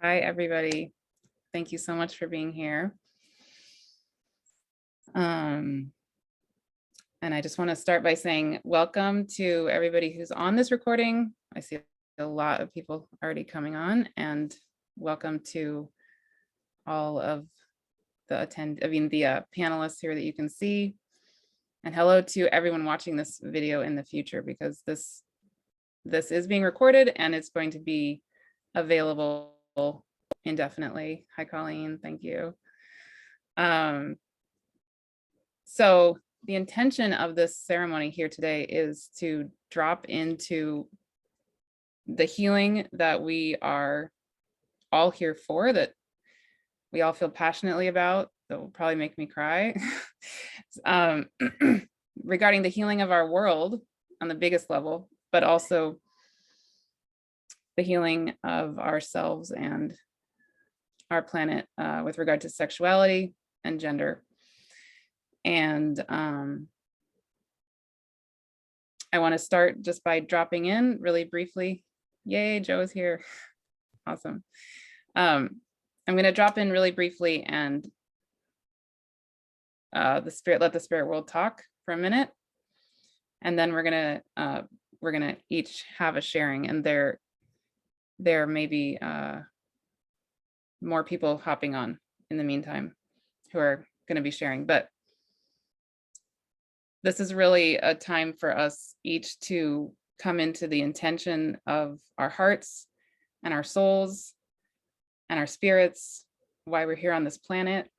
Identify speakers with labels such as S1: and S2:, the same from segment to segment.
S1: Hi, everybody. Thank you so much for being here. And I just want to start by saying welcome to everybody who's on this recording. I see a lot of people already coming on, and welcome to all of the panelists here that you can see. And hello to everyone watching this video in the future, because this is being recorded and it's going to be available indefinitely. Hi, Colleen. Thank you. So the intention of this ceremony here today is to drop into the healing that we are all here for, that we all feel passionately about, that will probably make me cry, regarding the healing of our world on the biggest level, but also the healing of ourselves and our planet with regard to sexuality and gender. And I want to start just by dropping in really briefly. Yay, Joe is here. Awesome. I'm going to drop in really briefly and let the spirit world talk for a minute, and then we're gonna each have a sharing, and there may be more people hopping on in the meantime who are going to be sharing, but this is really a time for us each to come into the intention of our hearts and our souls and our spirits, why we're here on this planet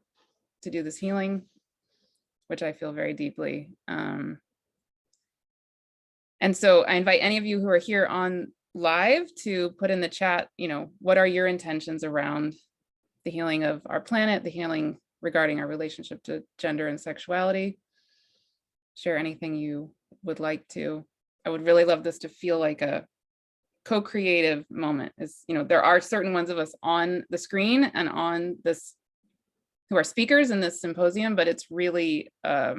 S1: to do this healing, which I feel very deeply. And so I invite any of you who are here on live to put in the chat, what are your intentions around the healing of our planet, the healing regarding our relationship to gender and sexuality. Share anything you would like to. I would really love this to feel like a co-creative moment. There are certain ones of us on the screen and on this who are speakers in this symposium, but it's really a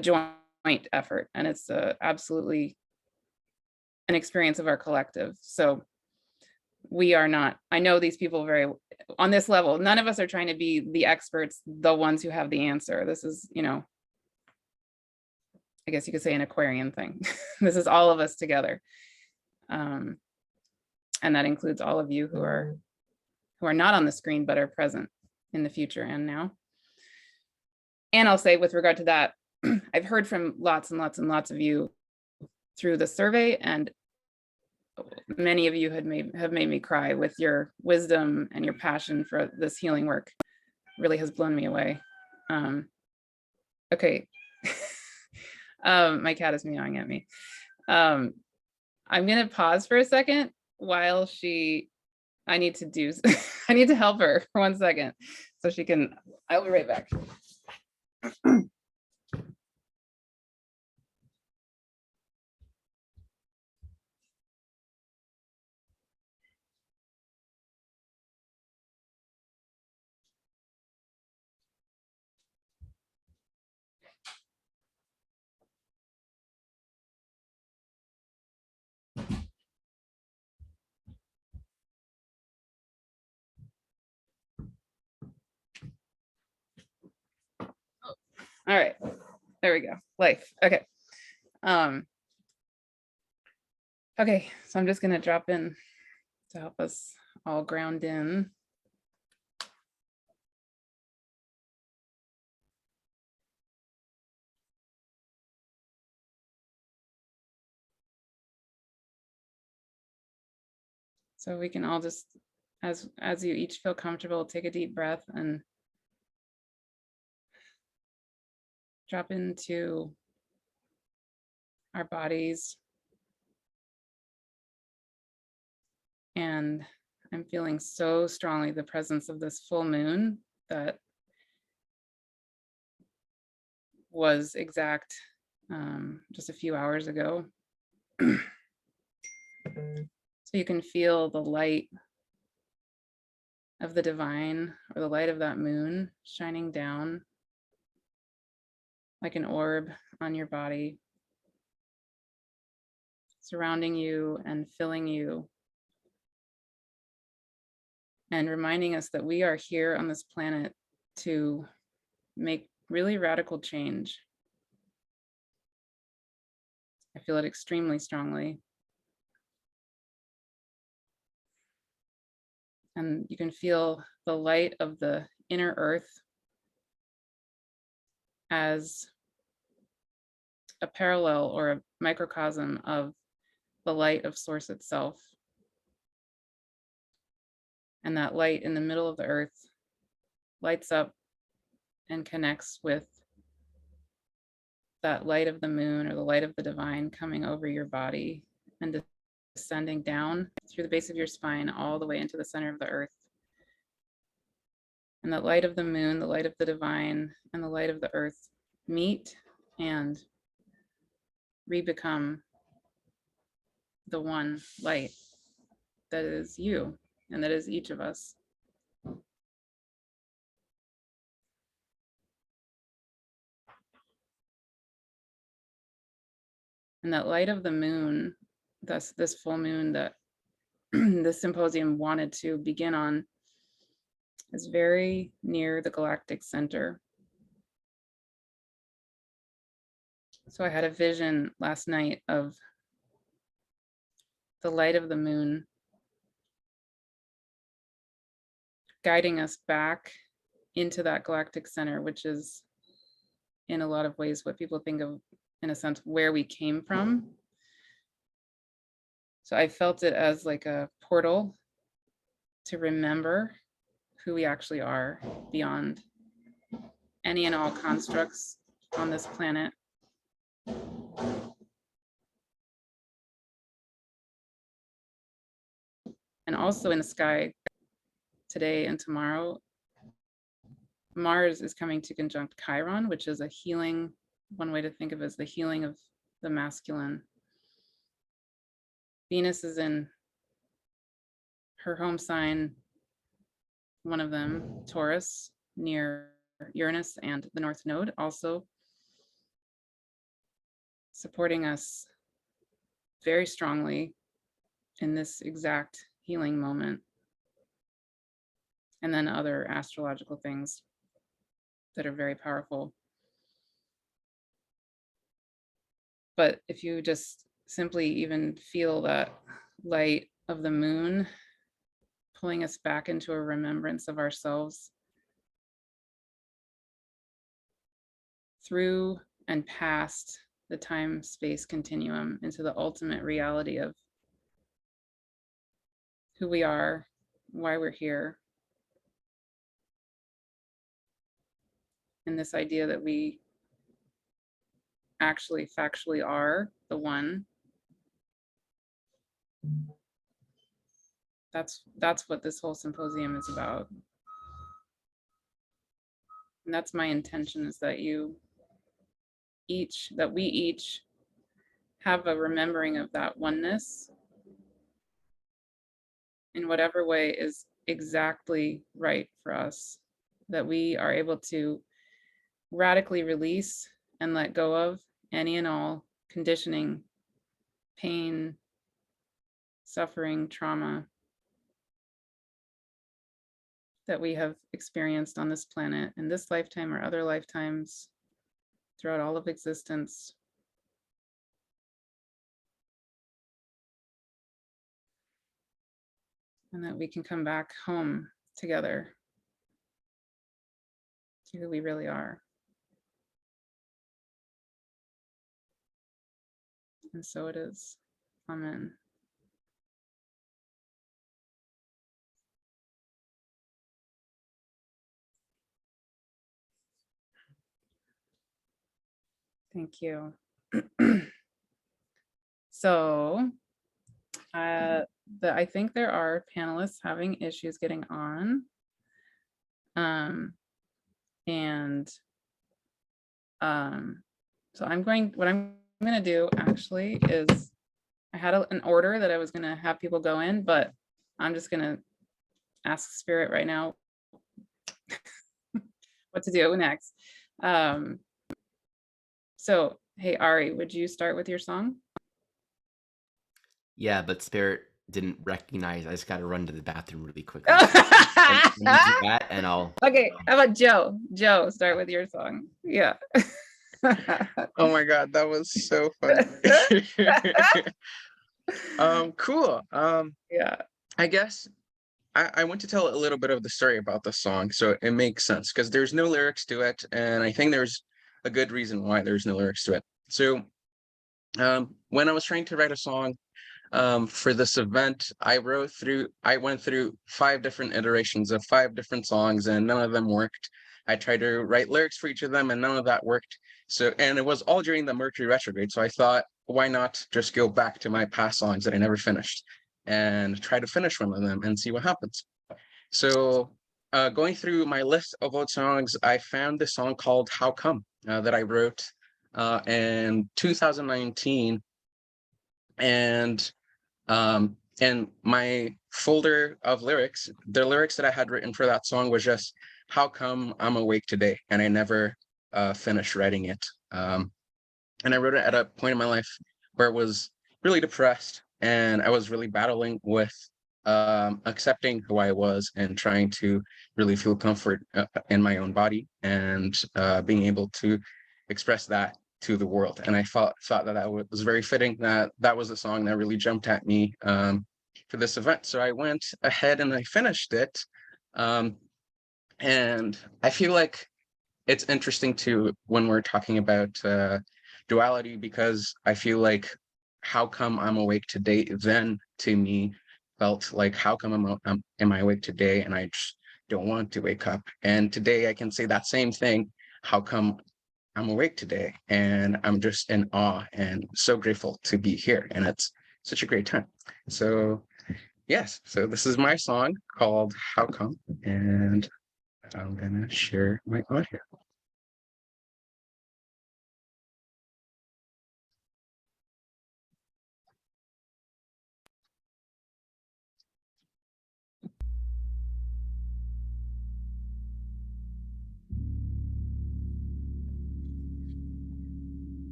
S1: joint effort, and it's absolutely an experience of our collective. So we are not, I know these people very on this level, none of us are trying to be the experts, the ones who have the answer. This is, I guess you could say an Aquarian thing. This is all of us together. And that includes all of you who are not on the screen, but are present in the future and now. And I'll say with regard to that, I've heard from lots and lots and lots of you through the survey, and many of you have made me cry with your wisdom, and your passion for this healing work really has blown me away. Okay. My cat is meowing at me. I'm going to pause for a second while I need to help her for 1 second so she can, I'll be right back. All right, there we go. Life. Okay. Okay, so I'm just going to drop in to help us all ground in. So we can all just, as you each feel comfortable, take a deep breath and drop into our bodies. And I'm feeling so strongly the presence of this full moon that was exact just a few hours ago. So you can feel the light of the divine, or the light of that moon, shining down like an orb on your body, surrounding you and filling you and reminding us that we are here on this planet to make really radical change. I feel it extremely strongly. And you can feel the light of the inner earth as a parallel or a microcosm of the light of source itself. And that light in the middle of the earth lights up and connects with that light of the moon or the light of the divine coming over your body and descending down through the base of your spine all the way into the center of the earth. And that light of the moon, the light of the divine, and the light of the earth meet and re-become the one light that is you and that is each of us. And that light of the moon, thus this full moon that this symposium wanted to begin on, is very near the galactic center. So I had a vision last night of the light of the moon guiding us back into that galactic center, which is in a lot of ways what people think of, in a sense, where we came from. So I felt it as like a portal to remember who we actually are beyond any and all constructs on this planet. And also in the sky today and tomorrow, Mars is coming to conjunct Chiron, which is a healing, one way to think of it as the healing of the masculine. Venus is in her home sign, one of them, Taurus, near Uranus and the North Node, also supporting us very strongly in this exact healing moment. And then other astrological things that are very powerful. But if you just simply even feel that light of the moon pulling us back into a remembrance of ourselves through and past the time-space continuum into the ultimate reality of who we are, why we're here, and this idea that we actually factually are the one. That's what this whole symposium is about. And that's my intention, is that we each have a remembering of that oneness in whatever way is exactly right for us, that we are able to radically release and let go of any and all conditioning, pain, suffering, trauma that we have experienced on this planet in this lifetime or other lifetimes throughout all of existence. And that we can come back home together to who we really are. And so it is. Amen. Thank you. So I think there are panelists having issues getting on. So what I'm going to do actually is, I had an order that I was going to have people go in, but I'm just going to ask Spirit right now what to do next. So, hey, Ari, would you start with your song?
S2: Yeah, but Spirit, didn't recognize. I just got to run to the bathroom really quickly. Let me do that, and I'll.
S1: Okay, how about Joe? Joe, start with your song. Yeah.
S3: Oh my God, that was so funny. Cool.
S1: Yeah.
S3: I guess I want to tell a little bit of the story about the song, so it makes sense because there's no lyrics to it, and I think there's a good reason why there's no lyrics to it. So, when I was trying to write a song, for this event, I went through 5 different iterations of 5 different songs, and none of them worked. I tried to write lyrics for each of them, and none of that worked. So, and it was all during the Mercury retrograde. So I thought, why not just go back to my past songs that I never finished and try to finish one of them and see what happens. So, going through my list of old songs, I found this song called "How Come" that I wrote in 2019, and in my folder of lyrics, the lyrics that I had written for that song was just "How come I'm awake today," and I never finished writing it. And I wrote it at a point in my life where I was really depressed, and I was really battling with accepting who I was and trying to really feel comfort in my own body, and being able to express that to the world. And I thought that was very fitting, that was a song that really jumped at me for this event. So I went ahead and I finished it. And I feel like it's interesting too when we're talking about duality, because I feel like "How come I'm awake today" then to me felt like "How come am I awake today and I just don't want to wake up." And today I can say that same thing. "How come I'm awake today?" And I'm just in awe and so grateful to be here. And it's such a great time. So yes, so this is my song called "How Come," and I'm gonna share my audio.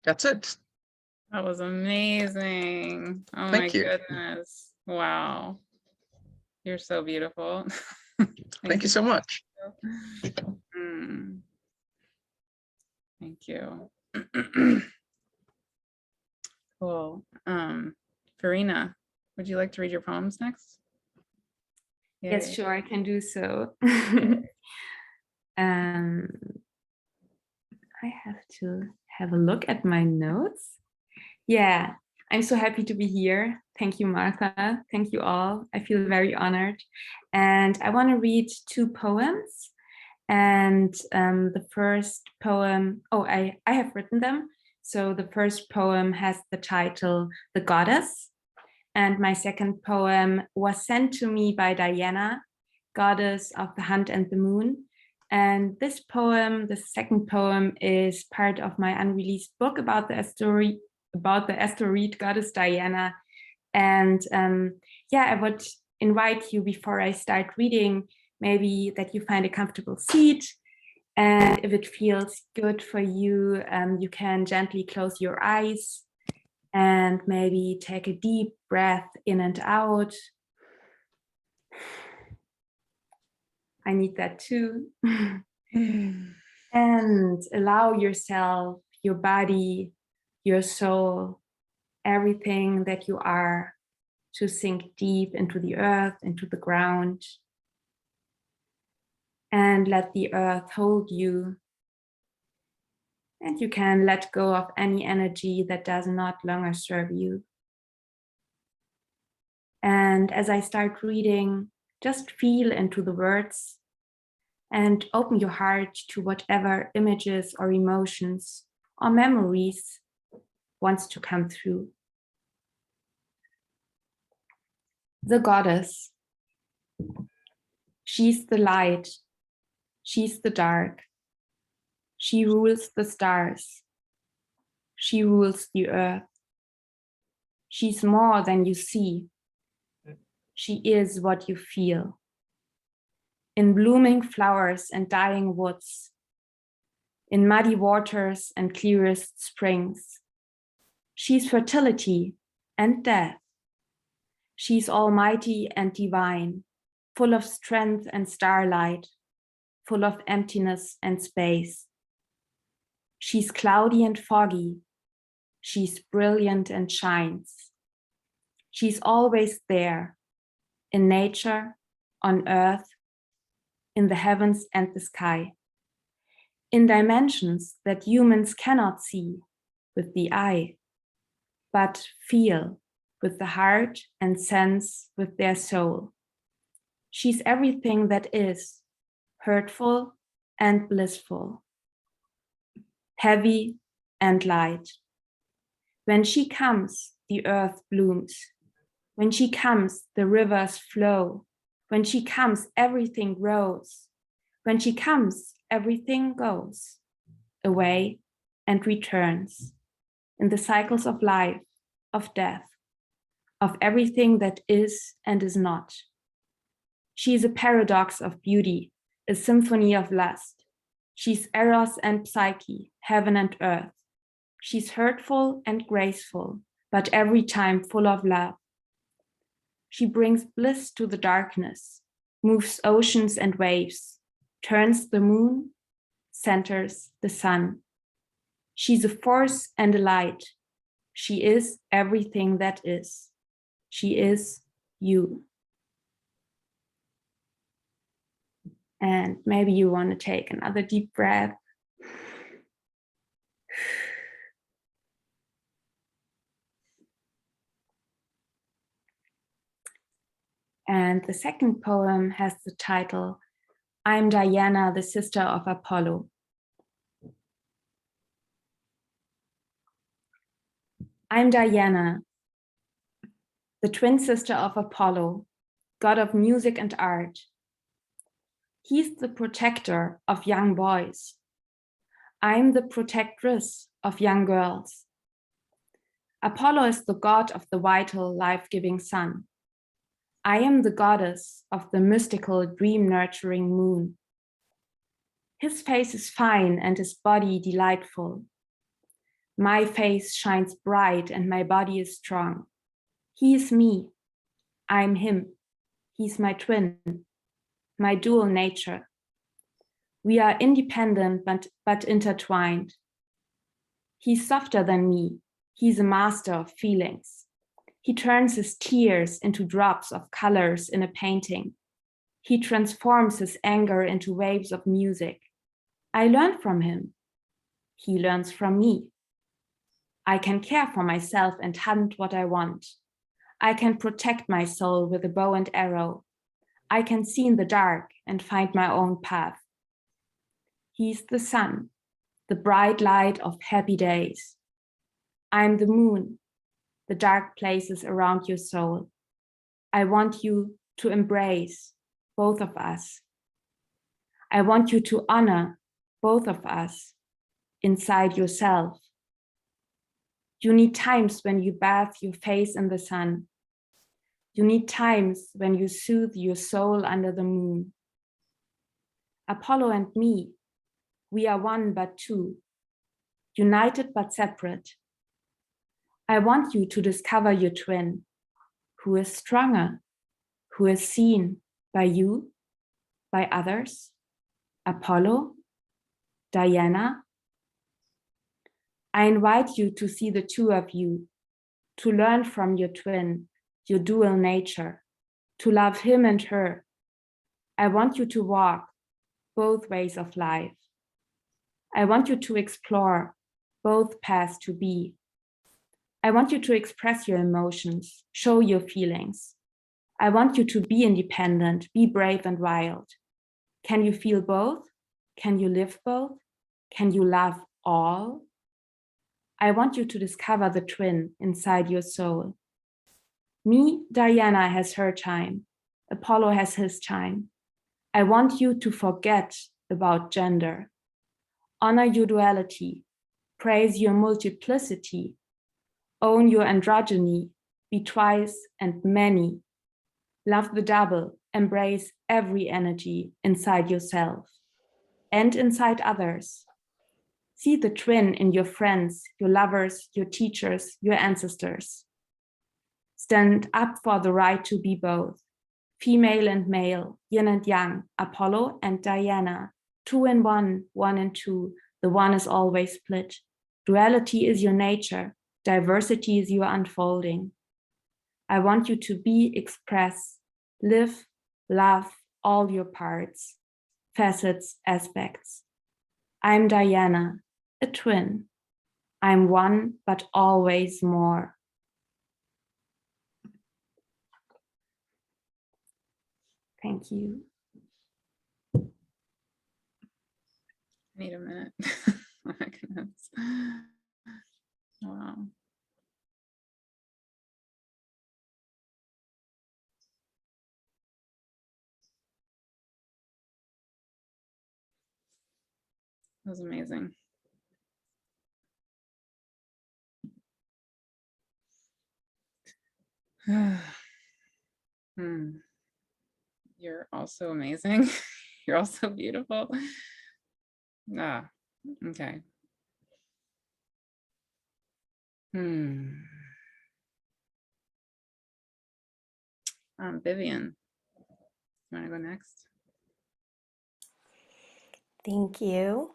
S3: That's it.
S1: That was amazing. Oh
S3: Thank
S1: my
S3: you.
S1: goodness. Wow. You're so beautiful.
S3: Thank you so much.
S1: Mm. Thank you. Cool. Farina, would you like to read your poems next?
S4: Yes,
S1: Yay.
S4: sure, I can do so. I have to have a look at my notes. Yeah, I'm so happy to be here. Thank you, Martha. Thank you all. I feel very honored. And I want to read 2 poems. And the first poem, I have written them. So the first poem has the title, The Goddess. And my second poem was sent to me by Diana, goddess of the hunt and the moon. And this poem, the second poem, is part of my unreleased book about the asteroid goddess Diana. And I would invite you, before I start reading, maybe that you find a comfortable seat. And if it feels good for you, you can gently close your eyes and maybe take a deep breath in and out. I need that too. And allow yourself, your body, your soul, everything that you are, to sink deep into the earth, into the ground. And let the earth hold you. And you can let go of any energy that does not longer serve you. And as I start reading, just feel into the words and open your heart to whatever images or emotions or memories wants to come through. The goddess. She's the light. She's the dark. She rules the stars. She rules the earth. She's more than you see. She is what you feel. In blooming flowers and dying woods, in muddy waters and clearest springs, she's fertility and death. She's almighty and divine, full of strength and starlight, full of emptiness and space. She's cloudy and foggy. She's brilliant and shines. She's always there, in nature, on earth, in the heavens and the sky, in dimensions that humans cannot see with the eye, but feel with the heart and sense with their soul. She's everything that is, hurtful and blissful, heavy and light. When she comes, the earth blooms. When she comes, the rivers flow. When she comes, everything grows. When she comes, everything goes away and returns in the cycles of life, of death, of everything that is and is not. She is a paradox of beauty, a symphony of lust. She's Eros and Psyche, heaven and earth. She's hurtful and graceful, but every time full of love. She brings bliss to the darkness, moves oceans and waves, turns the moon, centers the sun. She's a force and a light. She is everything that is. She is you. And maybe you want to take another deep breath. And the second poem has the title, I'm Diana, the sister of Apollo. I'm Diana, the twin sister of Apollo, god of music and art. He's the protector of young boys. I'm the protectress of young girls. Apollo is the god of the vital, life-giving sun. I am the goddess of the mystical, dream-nurturing moon. His face is fine and his body delightful. My face shines bright and my body is strong. He is me. I'm him. He's my twin, my dual nature. We are independent but intertwined. He's softer than me. He's a master of feelings. He turns his tears into drops of colors in a painting. He transforms his anger into waves of music. I learn from him. He learns from me. I can care for myself and hunt what I want. I can protect my soul with a bow and arrow. I can see in the dark and find my own path. He's the sun, the bright light of happy days. I'm the moon, the dark places around your soul. I want you to embrace both of us. I want you to honor both of us inside yourself. You need times when you bathe your face in the sun. You need times when you soothe your soul under the moon. Apollo and me, we are one but two, united but separate. I want you to discover your twin, who is stronger, who is seen by you, by others, Apollo, Diana. I invite you to see the two of you, to learn from your twin, your dual nature, to love him and her. I want you to walk both ways of life. I want you to explore both paths to be. I want you to express your emotions, show your feelings. I want you to be independent, be brave and wild. Can you feel both? Can you live both? Can you love all? I want you to discover the twin inside your soul. Me, Diana, has her time. Apollo has his time. I want you to forget about gender. Honor your duality. Praise your multiplicity. Own your androgyny. Be twice and many. Love the double. Embrace every energy inside yourself and inside others. See the twin in your friends, your lovers, your teachers, your ancestors. Stand up for the right to be both, female and male, yin and yang, Apollo and Diana, two in one, one in two, the one is always split. Duality is your nature, diversity is your unfolding. I want you to be, express, live, love all your parts, facets, aspects. I'm Diana, a twin. I'm one, but always more. Thank you.
S1: I need a minute. Oh my goodness. Wow. That was amazing. You're also amazing. You're also beautiful. Okay. Vivian, you want to go next?
S5: Thank you.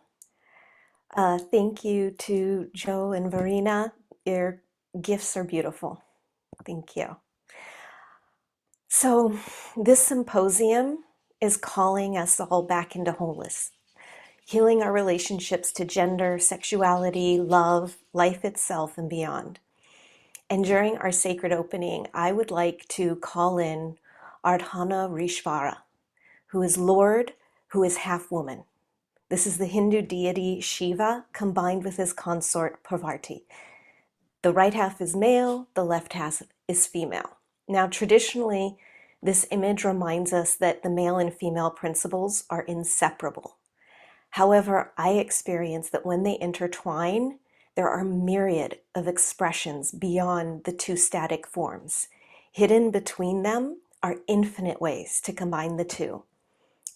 S5: Thank you to Joe and Farina. Your gifts are beautiful. Thank you. So this symposium is calling us all back into wholeness, healing our relationships to gender, sexuality, love, life itself, and beyond. And during our sacred opening, I would like to call in Ardhana Rishvara, who is Lord, who is half woman. This is the Hindu deity Shiva combined with his consort Parvati. The right half is male, the left half is female. Now, traditionally, this image reminds us that the male and female principles are inseparable. However, I experience that when they intertwine, there are myriad of expressions beyond the two static forms. Hidden between them are infinite ways to combine the two.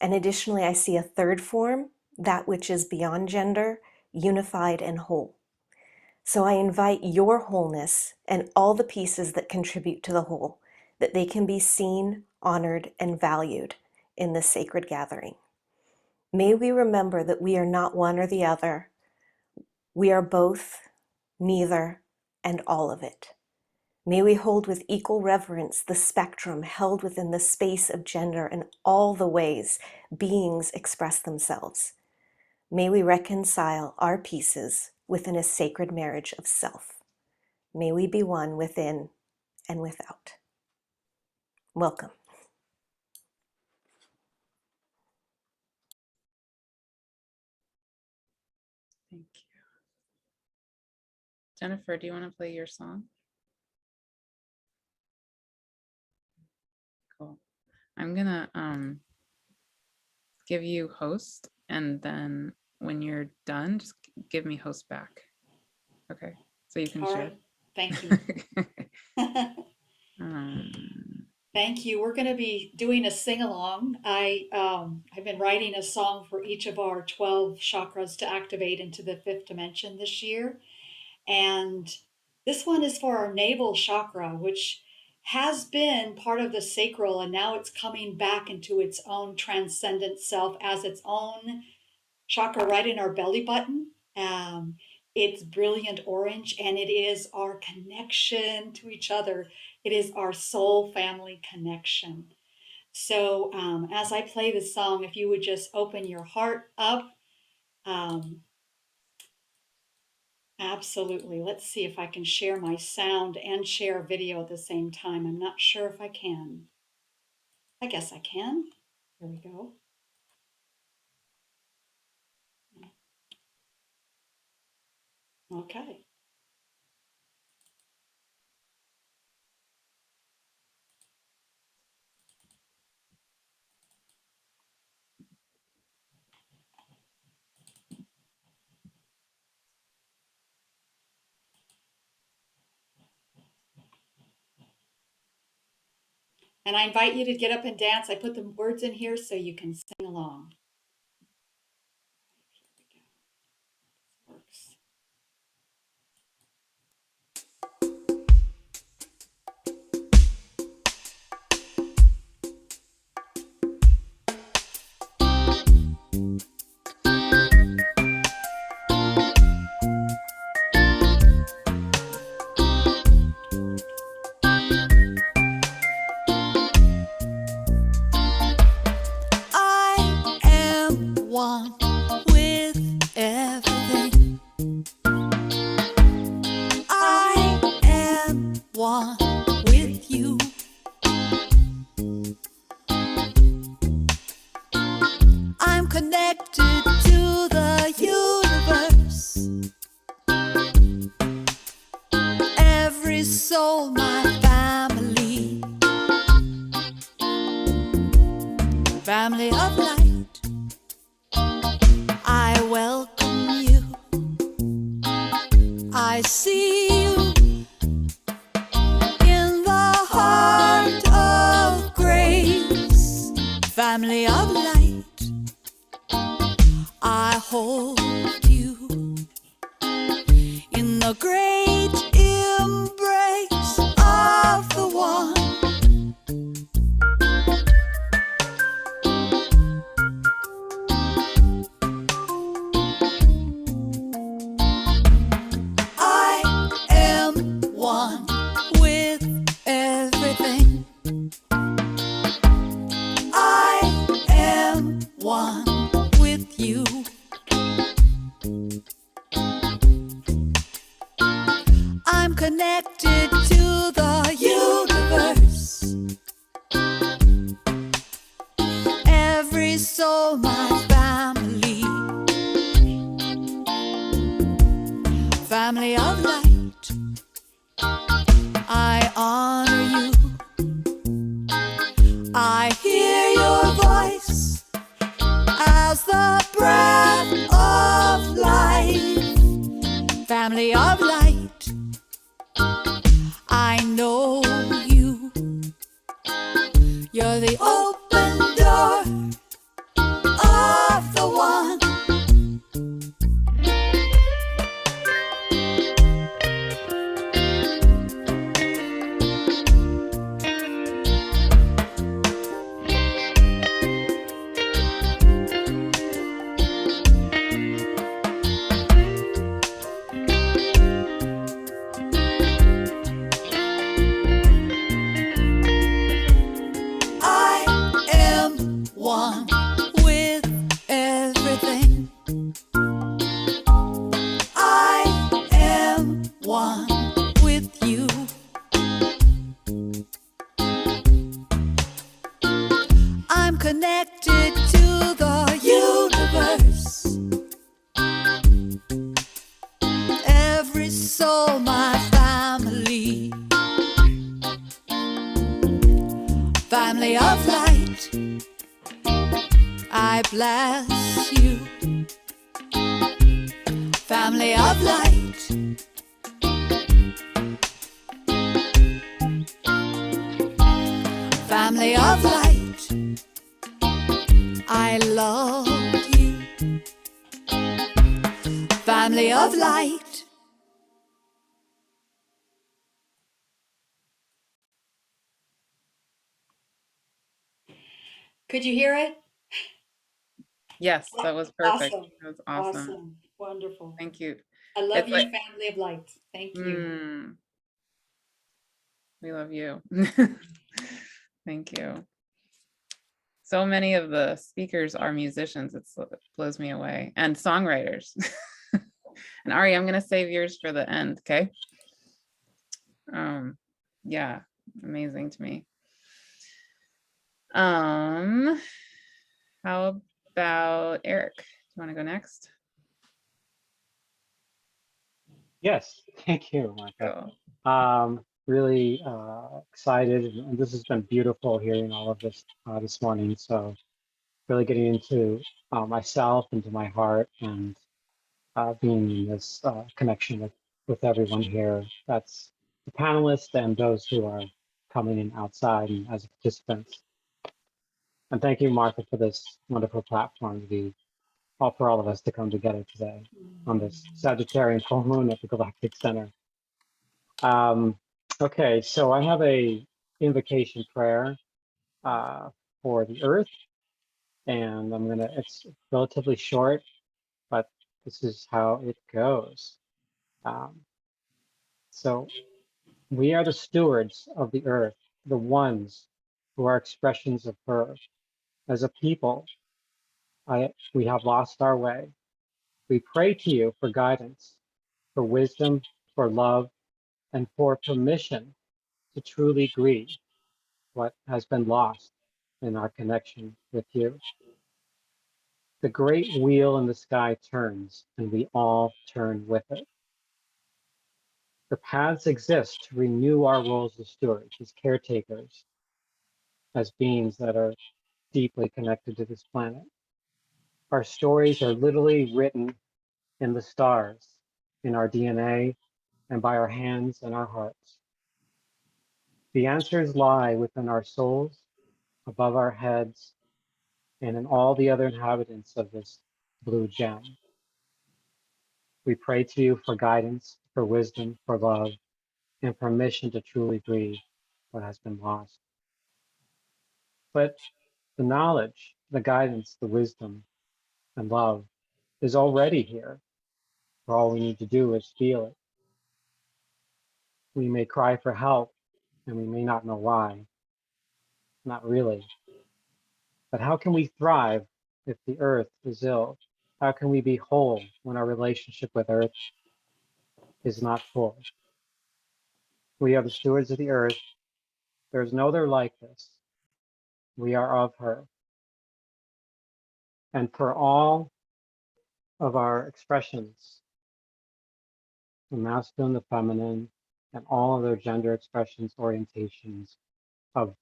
S5: And additionally, I see a third form, that which is beyond gender, unified and whole. So I invite your wholeness and all the pieces that contribute to the whole, that they can be seen, honored, and valued in this sacred gathering. May we remember that we are not one or the other. We are both, neither, and all of it. May we hold with equal reverence the spectrum held within the space of gender and all the ways beings express themselves. May we reconcile our pieces within a sacred marriage of self. May we be one within and without. Welcome.
S1: Thank you. Jennifer, do you want to play your song? Cool. I'm gonna give you host, and then when you're done, just give me host back. Okay, so you can
S6: All
S1: share.
S6: right. Thank you.
S1: Um,
S6: Thank you. We're going to be doing a sing-along. I've been writing a song for each of our 12 chakras to activate into the 5th dimension this year. And this one is for our navel chakra, which has been part of the sacral, and now it's coming back into its own transcendent self as its own chakra right in our belly button. It's brilliant orange, and it is our connection to each other. It is our soul family connection. So as I play this song, if you would just open your heart up. Absolutely. Let's see if I can share my sound and share video at the same time. I'm not sure if I can. I guess I can. Here we go. Okay. And I invite you to get up and dance. I put the words in here so you can sing along. Here we go. This works.
S7: I am one with everything. I am one with you. I'm connected to the universe. Every soul, my family. Family of light, I welcome you. I see you in the heart of grace. Family of light, I hold you in the great embrace of the one. I am one with everything. I am one with you. I'm connected to the universe. Every soul, my family. Family of light, I honor you. I hear your voice as the breath of life. Family of light, I know you. You're the open door of the one. connected to the universe. Every soul, my family. Family of light, I bless you. Family of light, family of light, I love you. Family of light.
S6: Could you hear it?
S1: Yes, that was perfect.
S6: Awesome.
S1: That was awesome.
S6: Awesome. Wonderful.
S1: Thank you.
S6: I love
S1: It's
S6: you,
S1: like,
S6: family of light. Thank you.
S1: we love you. Thank you. So many of the speakers are musicians. It blows me away, and songwriters. And Ari, I'm gonna save yours for the end, okay? Yeah, amazing to me. How about Eric? Do you want to go next?
S8: Yes, thank you, Martha.
S1: Cool.
S8: Really excited, and this has been beautiful hearing all of this this morning. So really getting into myself, into my heart, and being in this connection with everyone here. That's the panelists and those who are coming in outside and as participants. And thank you, Martha, for this wonderful platform for all of us to come together today on this Sagittarian full moon at the Galactic Center. Okay, so I have a invocation prayer for the earth, and it's relatively short, but this is how it goes. So we are the stewards of the earth, the ones who are expressions of her. As a people, we have lost our way. We pray to you for guidance, for wisdom, for love, and for permission to truly grieve what has been lost in our connection with you. The great wheel in the sky turns, and we all turn with it. The paths exist to renew our roles as stewards, as caretakers, as beings that are deeply connected to this planet. Our stories are literally written in the stars, in our DNA, and by our hands and our hearts. The answers lie within our souls, above our heads, and in all the other inhabitants of this blue gem. We pray to you for guidance, for wisdom, for love, and permission to truly grieve what has been lost. But the knowledge, the guidance, the wisdom, and love is already here. For all we need to do is feel it. We may cry for help, and we may not know why. Not really. But how can we thrive if the earth is ill? How can we be whole when our relationship with earth is not full? We are the stewards of the earth. There is no other like this. We are of her. And for all of our expressions, the masculine, the feminine, and all of their gender expressions, orientations of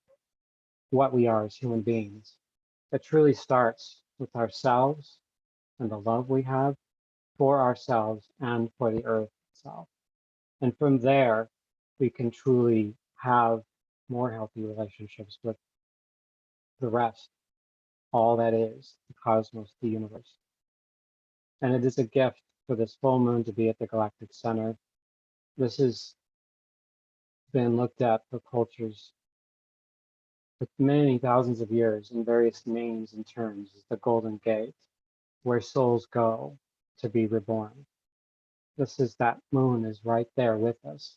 S8: what we are as human beings, it truly starts with ourselves and the love we have for ourselves and for the earth itself. And from there, we can truly have more healthy relationships with the rest, all that is, the cosmos, the universe. And it is a gift for this full moon to be at the Galactic Center. This has been looked at for cultures for many thousands of years in various names and terms as the Golden Gate, where souls go to be reborn. That moon is right there with us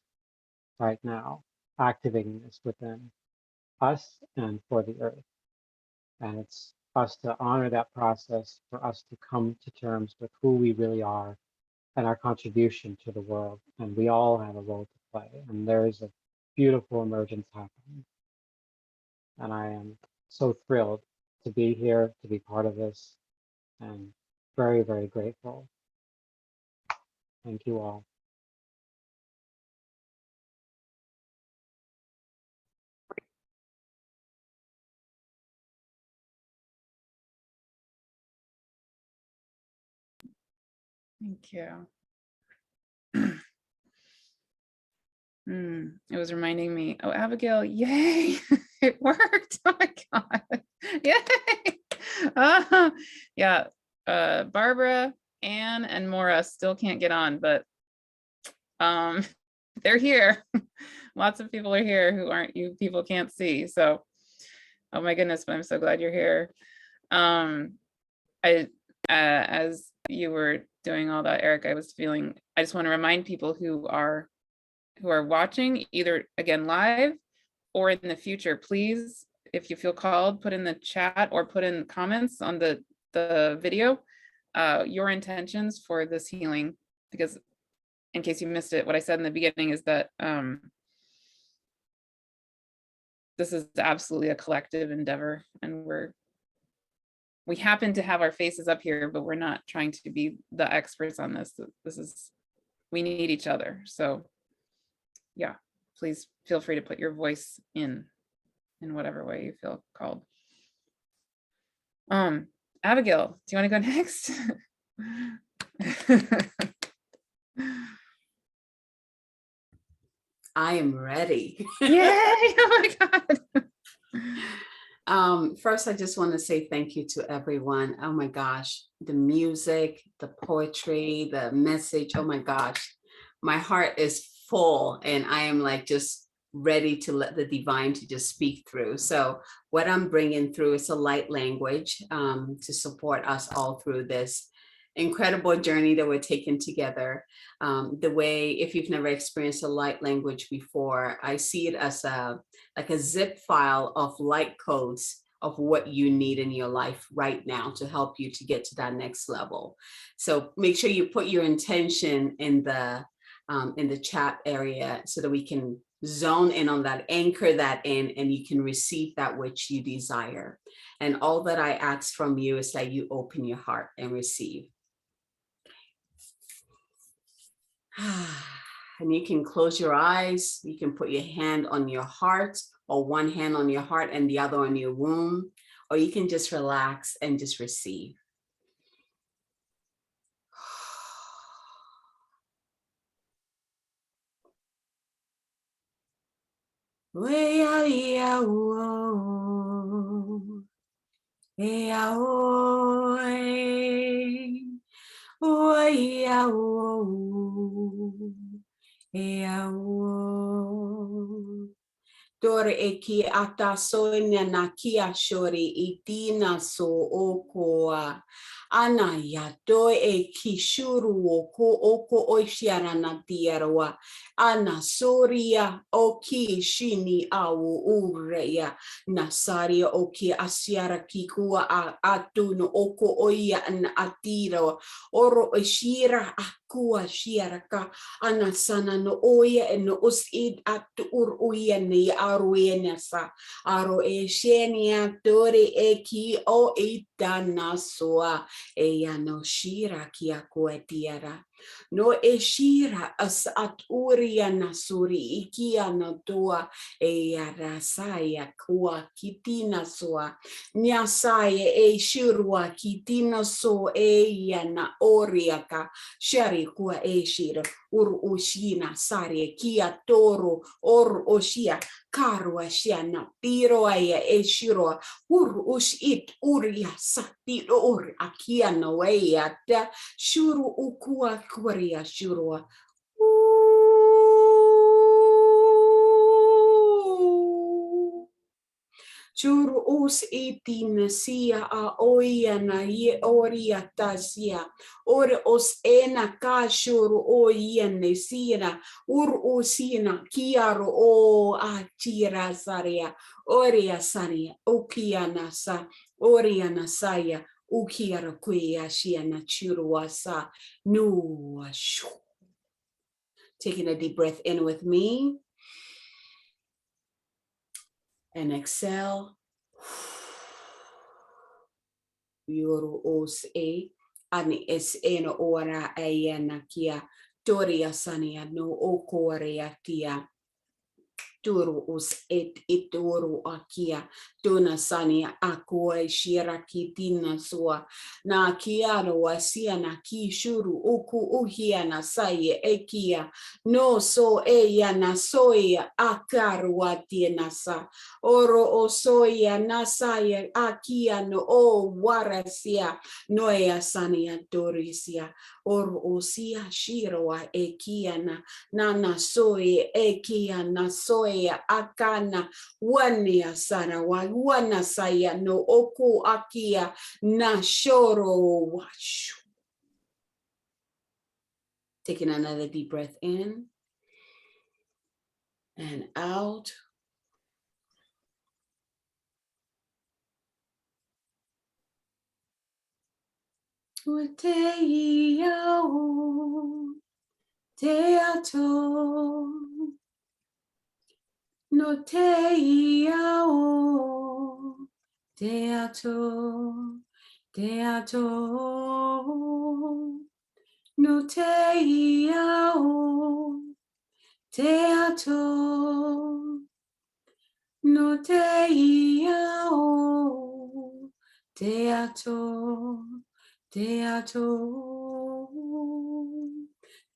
S8: right now, activating this within us and for the earth. And it's us to honor that process, for us to come to terms with who we really are and our contribution to the world. And we all have a role to play. And there is a beautiful emergence happening. And I am so thrilled to be here, to be part of this, and very, very grateful. Thank you all.
S1: Thank you. It was reminding me, oh, Abigail, yay, it worked. Oh my God. Yay. Yeah. Barbara, Anne, and Maura still can't get on, but they're here. Lots of people are here who aren't, you people can't see. So, oh my goodness, but I'm so glad you're here. As you were doing all that, Eric, I was feeling, I just want to remind people who are watching, either again live or in the future, please, if you feel called, put in the chat or put in comments on the video your intentions for this healing, because in case you missed it, what I said in the beginning is that this is absolutely a collective endeavor, and we happen to have our faces up here, but we're not trying to be the experts on this. We need each other. So yeah, please feel free to put your voice in whatever way you feel called. Abigail, do you want to go next?
S9: I am ready.
S1: Yay! Oh my God.
S9: First, I just want to say thank you to everyone. Oh my gosh, the music, the poetry, the message. Oh my gosh, my heart is full, and I am like just ready to let the divine to just speak through. So what I'm bringing through is a light language to support us all through this incredible journey that we're taking together. The way, if you've never experienced a light language before, I see it as like a zip file of light codes of what you need in your life right now to help you to get to that next level. So make sure you put your intention in the chat area so that we can zone in on that, anchor that in, and you can receive that which you desire. And all that I ask from you is that you open your heart and receive. And you can close your eyes. You can put your hand on your heart, or one hand on your heart and the other on your womb, or you can just relax and just receive. Dore e ki ata soina na kia shori itina so okoa. Ana ya doe e ki shuru o ko oko oishiana na tiarawa. Ana soria o ki shini au ureya. Na saria o ki asiara ki kua a atuno oko oia na atiro. Oro e shira a kua shiaraka. Ana sana no oia e no usid atu uruia ni aruena sa. Aro e shenia dore e ki o itana soa. Eia no shira kia koe tiara. No e shira as at uria nasuri ikia no toa eia rasaya kua kitina soa. Nyasaya e shirua kitina so eia na oriaka. Shari kua e shira. Ur ushina sare kia toro or oshia. Karua shiana piro aya e shiro. Ur ushit uria sati or akia no ea ta shuru ukua kuria shurua. Churu us itina sia a oiana ye oria tasia. Ore os ena ka shuru o iene sina. Ur usina kiaro o a tira saria. Oria saria ukiana sa. Oriana saya. Ukiara kuia shiana churua sa. No shu. Taking a deep breath in with me. And exhale. Yoru os ani es eno ora ayana kia toria sania no okorea tia. Turu us et ituru akia tuna sania akua shiraki tina sua na kiano wasia na ki shuru uku uhia na saye ekia no so eya na soya akaru atia nasa oro o soya na saya akia no o warasia noya sania dorisia oro osia shiroa ekia na soye ekia na soya akana wania sana wana saya no oku akia na shoro washu. Taking another deep breath in and out. Teato no te iao, teato, no te iao, teato, no te iao, teato,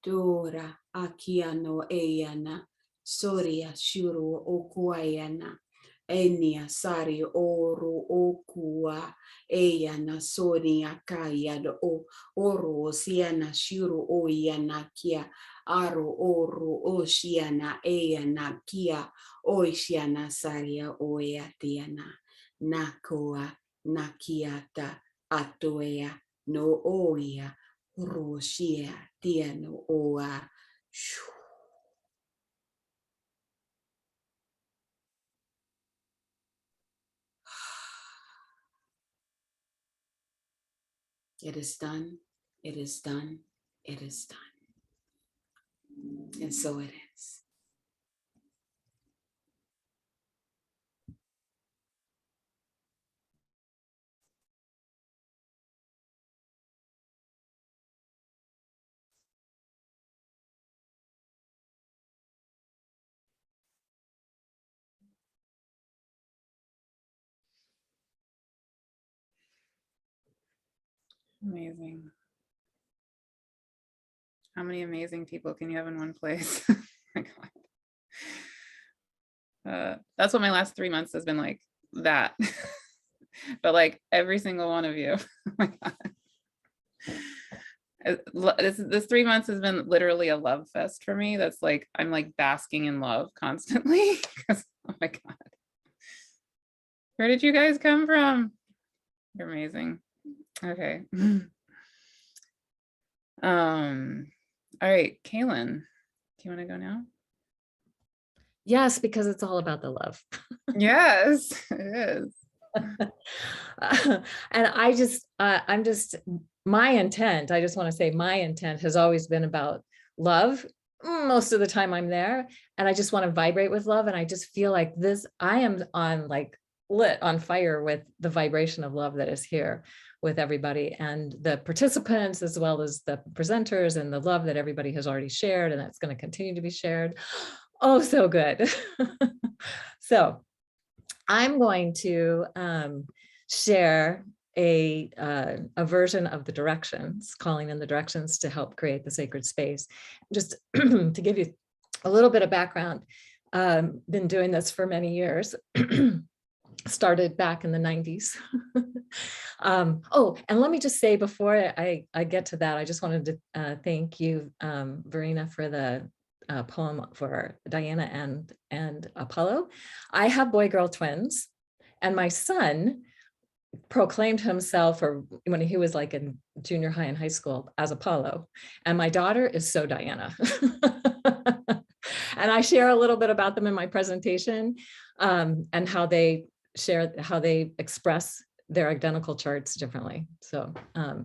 S9: Dora akia no eana. Soria shuru okuayana. Enia sari oru okua. Eyana soria kaya o oru osiana shuru oyana kia. Aru oru oshiana eyana kia. Oishiana saria oeatiana. Nakoa nakiata atoea no oia. Roshia tiano oa. It is done, it is done, it is done. And so it is.
S1: Amazing. How many amazing people can you have in one place? Oh my God. That's what my last 3 months has been like, that. But like every single one of you. Oh my God. This 3 months has been literally a love fest for me. That's like, I'm like basking in love constantly. Oh my God. Where did you guys come from? You're amazing. Okay. All right, Kaylin, do you want to go now?
S10: Yes, because it's all about the love.
S1: Yes, it is.
S10: And I'm just, my intent, I just want to say my intent has always been about love. Most of the time I'm there and I just want to vibrate with love. And I just feel like this, I am on like lit on fire with the vibration of love that is here with everybody and the participants, as well as the presenters, and the love that everybody has already shared and that's going to continue to be shared. Oh, so good. So I'm going to share a version of the directions, calling in the directions to help create the sacred space. Just to give you a little bit of background, been doing this for many years. Started back in the 90s. Oh, and let me just say before I get to that, I just wanted to thank you, Farina, for the poem for Diana and Apollo. I have boy-girl twins, and my son proclaimed himself, or when he was like in junior high and high school, as Apollo, and my daughter is so Diana. And I share a little bit about them in my presentation, and how they express their identical charts differently. So I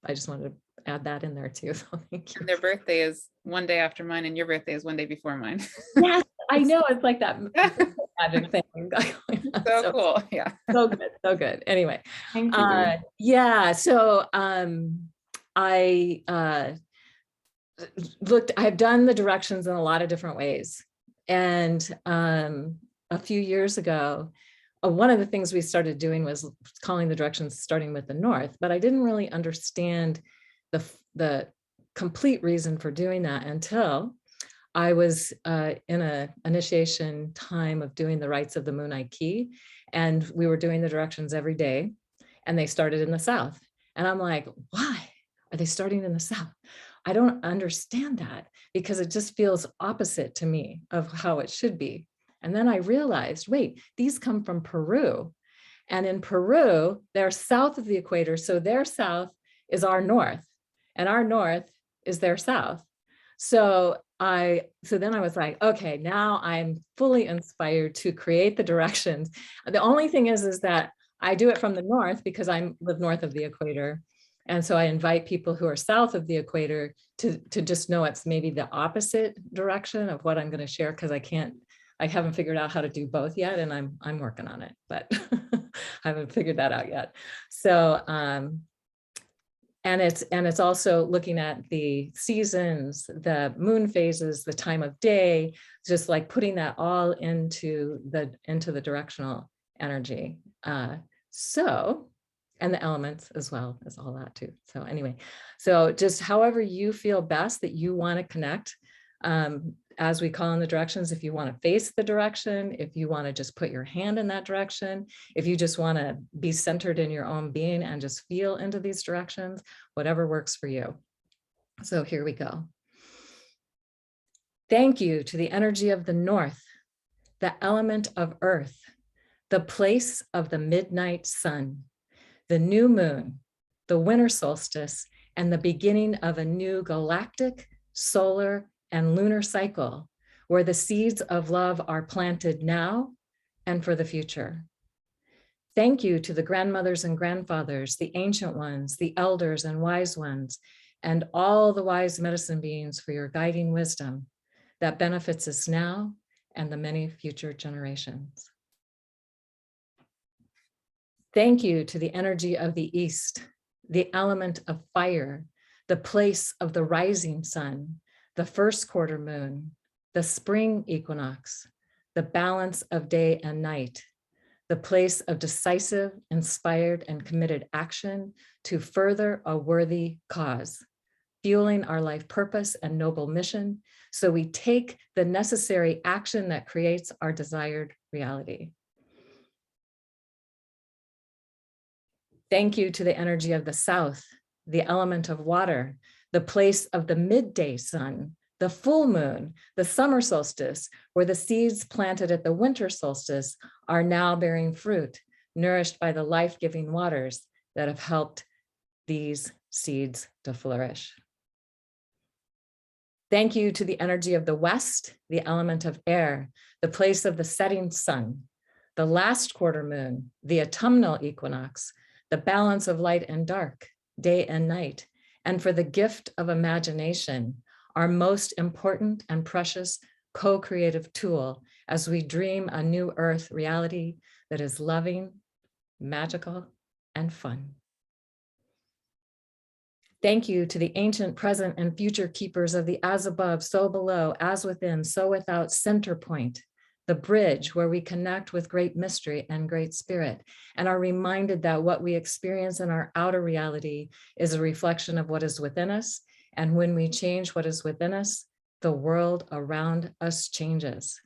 S10: just wanted to add that in there too. So thank you.
S1: And their birthday is one day after mine, and your birthday is one day before mine.
S10: Yes, I know it's like that magic thing going on.
S1: So cool. Yeah.
S10: So good, so good. Anyway,
S4: Thank you.
S10: yeah. So I I've done the directions in a lot of different ways, and a few years ago, one of the things we started doing was calling the directions starting with the north, but I didn't really understand the complete reason for doing that until I was in an initiation time of doing the rites of the Moon Key, and we were doing the directions every day, and they started in the south. And I'm like, why are they starting in the south? I don't understand that, because it just feels opposite to me of how it should be. And then I realized, wait, these come from Peru. And in Peru, they're south of the equator. So their south is our north, and our north is their south. So then I was like, okay, now I'm fully inspired to create the directions. The only thing is that I do it from the north because I live north of the equator. And so I invite people who are south of the equator to just know it's maybe the opposite direction of what I'm going to share, because I haven't figured out how to do both yet, and I'm working on it, but I haven't figured that out yet. So and it's also looking at the seasons, the moon phases, the time of day, just like putting that all into the directional energy. And the elements as well as all that too. So anyway, so just however you feel best that you want to connect, as we call in the directions, if you want to face the direction, if you want to just put your hand in that direction, if you just want to be centered in your own being and just feel into these directions, whatever works for you. So here we go. Thank you to the energy of the north, the element of earth, the place of the midnight sun, the new moon, the winter solstice, and the beginning of a new galactic, solar, and lunar cycle, where the seeds of love are planted now and for the future. Thank you to the grandmothers and grandfathers, the ancient ones, the elders and wise ones, and all the wise medicine beings for your guiding wisdom that benefits us now and the many future generations. Thank you to the energy of the east, the element of fire, the place of the rising sun, the first quarter moon, the spring equinox, the balance of day and night, the place of decisive, inspired, and committed action to further a worthy cause, fueling our life purpose and noble mission, so we take the necessary action that creates our desired reality. Thank you to the energy of the south, the element of water, the place of the midday sun, the full moon, the summer solstice, where the seeds planted at the winter solstice are now bearing fruit, nourished by the life-giving waters that have helped these seeds to flourish. Thank you to the energy of the west, the element of air, the place of the setting sun, the last quarter moon, the autumnal equinox, the balance of light and dark, day and night, and for the gift of imagination, our most important and precious co-creative tool as we dream a new earth reality that is loving, magical, and fun. Thank you to the ancient, present, and future keepers of the as above, so below, as within, so without center point, the bridge where we connect with great mystery and great spirit, and are reminded that what we experience in our outer reality is a reflection of what is within us. And when we change what is within us, the world around us changes.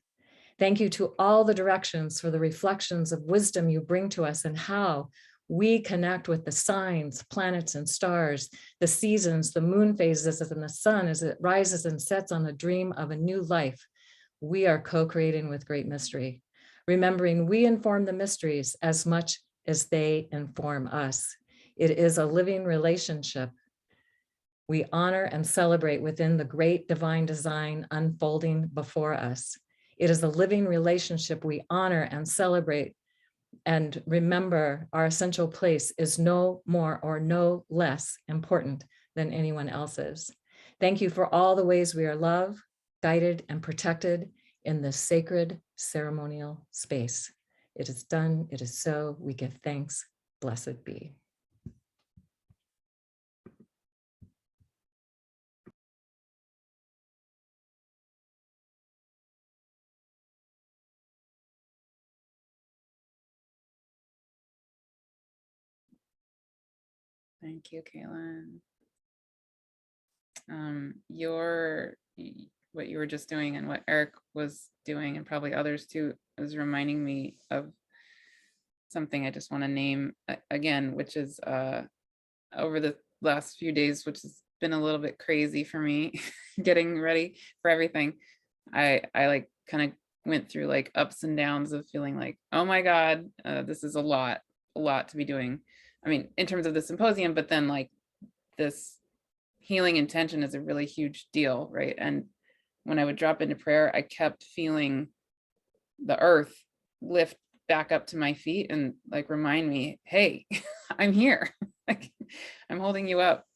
S10: Thank you to all the directions for the reflections of wisdom you bring to us and how we connect with the signs, planets, and stars, the seasons, the moon phases, and the sun as it rises and sets on the dream of a new life. We are co-creating with great mystery, remembering we inform the mysteries as much as they inform us. It is a living relationship we honor and celebrate within the great divine design unfolding before us. It is a living relationship we honor and celebrate and remember our essential place is no more or no less important than anyone else's. Thank you for all the ways we are loved, guided, and protected, in this sacred ceremonial space. It is done. It is so. We give thanks. Blessed be.
S1: Thank you, Kaylin. What you were just doing and what Eric was doing, and probably others too, is reminding me of something I just want to name again, which is over the last few days, which has been a little bit crazy for me, getting ready for everything. I like kind of went through like ups and downs of feeling like, oh my God, this is a lot to be doing. I mean, in terms of the symposium, but then like this healing intention is a really huge deal, right? And when I would drop into prayer, I kept feeling the earth lift back up to my feet and like remind me, hey, I'm here. Like, I'm holding you up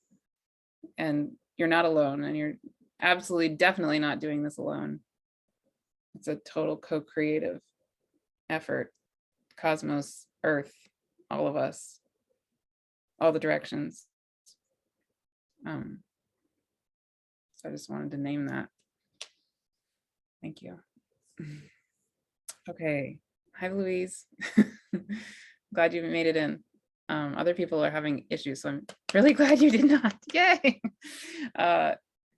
S1: and you're not alone, and you're absolutely definitely not doing this alone. It's a total co-creative effort. Cosmos, earth, all of us, all the directions. So I just wanted to name that. Thank you. Okay. Hi, Louise. Glad you made it in. Other people are having issues, so I'm really glad you did not. Yay.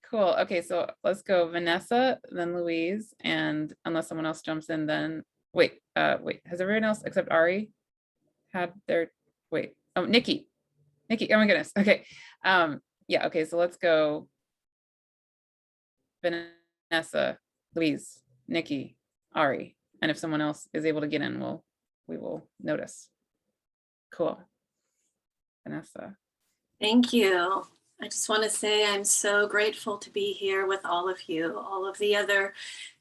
S1: Cool. Okay, so let's go Vanessa, then Louise, and unless someone else jumps in, then wait, has everyone else except Ari had their, oh, Nikki, oh my goodness. Okay. Yeah, okay, so let's go Vanessa, Louise, Nikki, Ari, and if someone else is able to get in, we will notice. Cool. Vanessa.
S11: Thank you. I just want to say I'm so grateful to be here with all of you, all of the other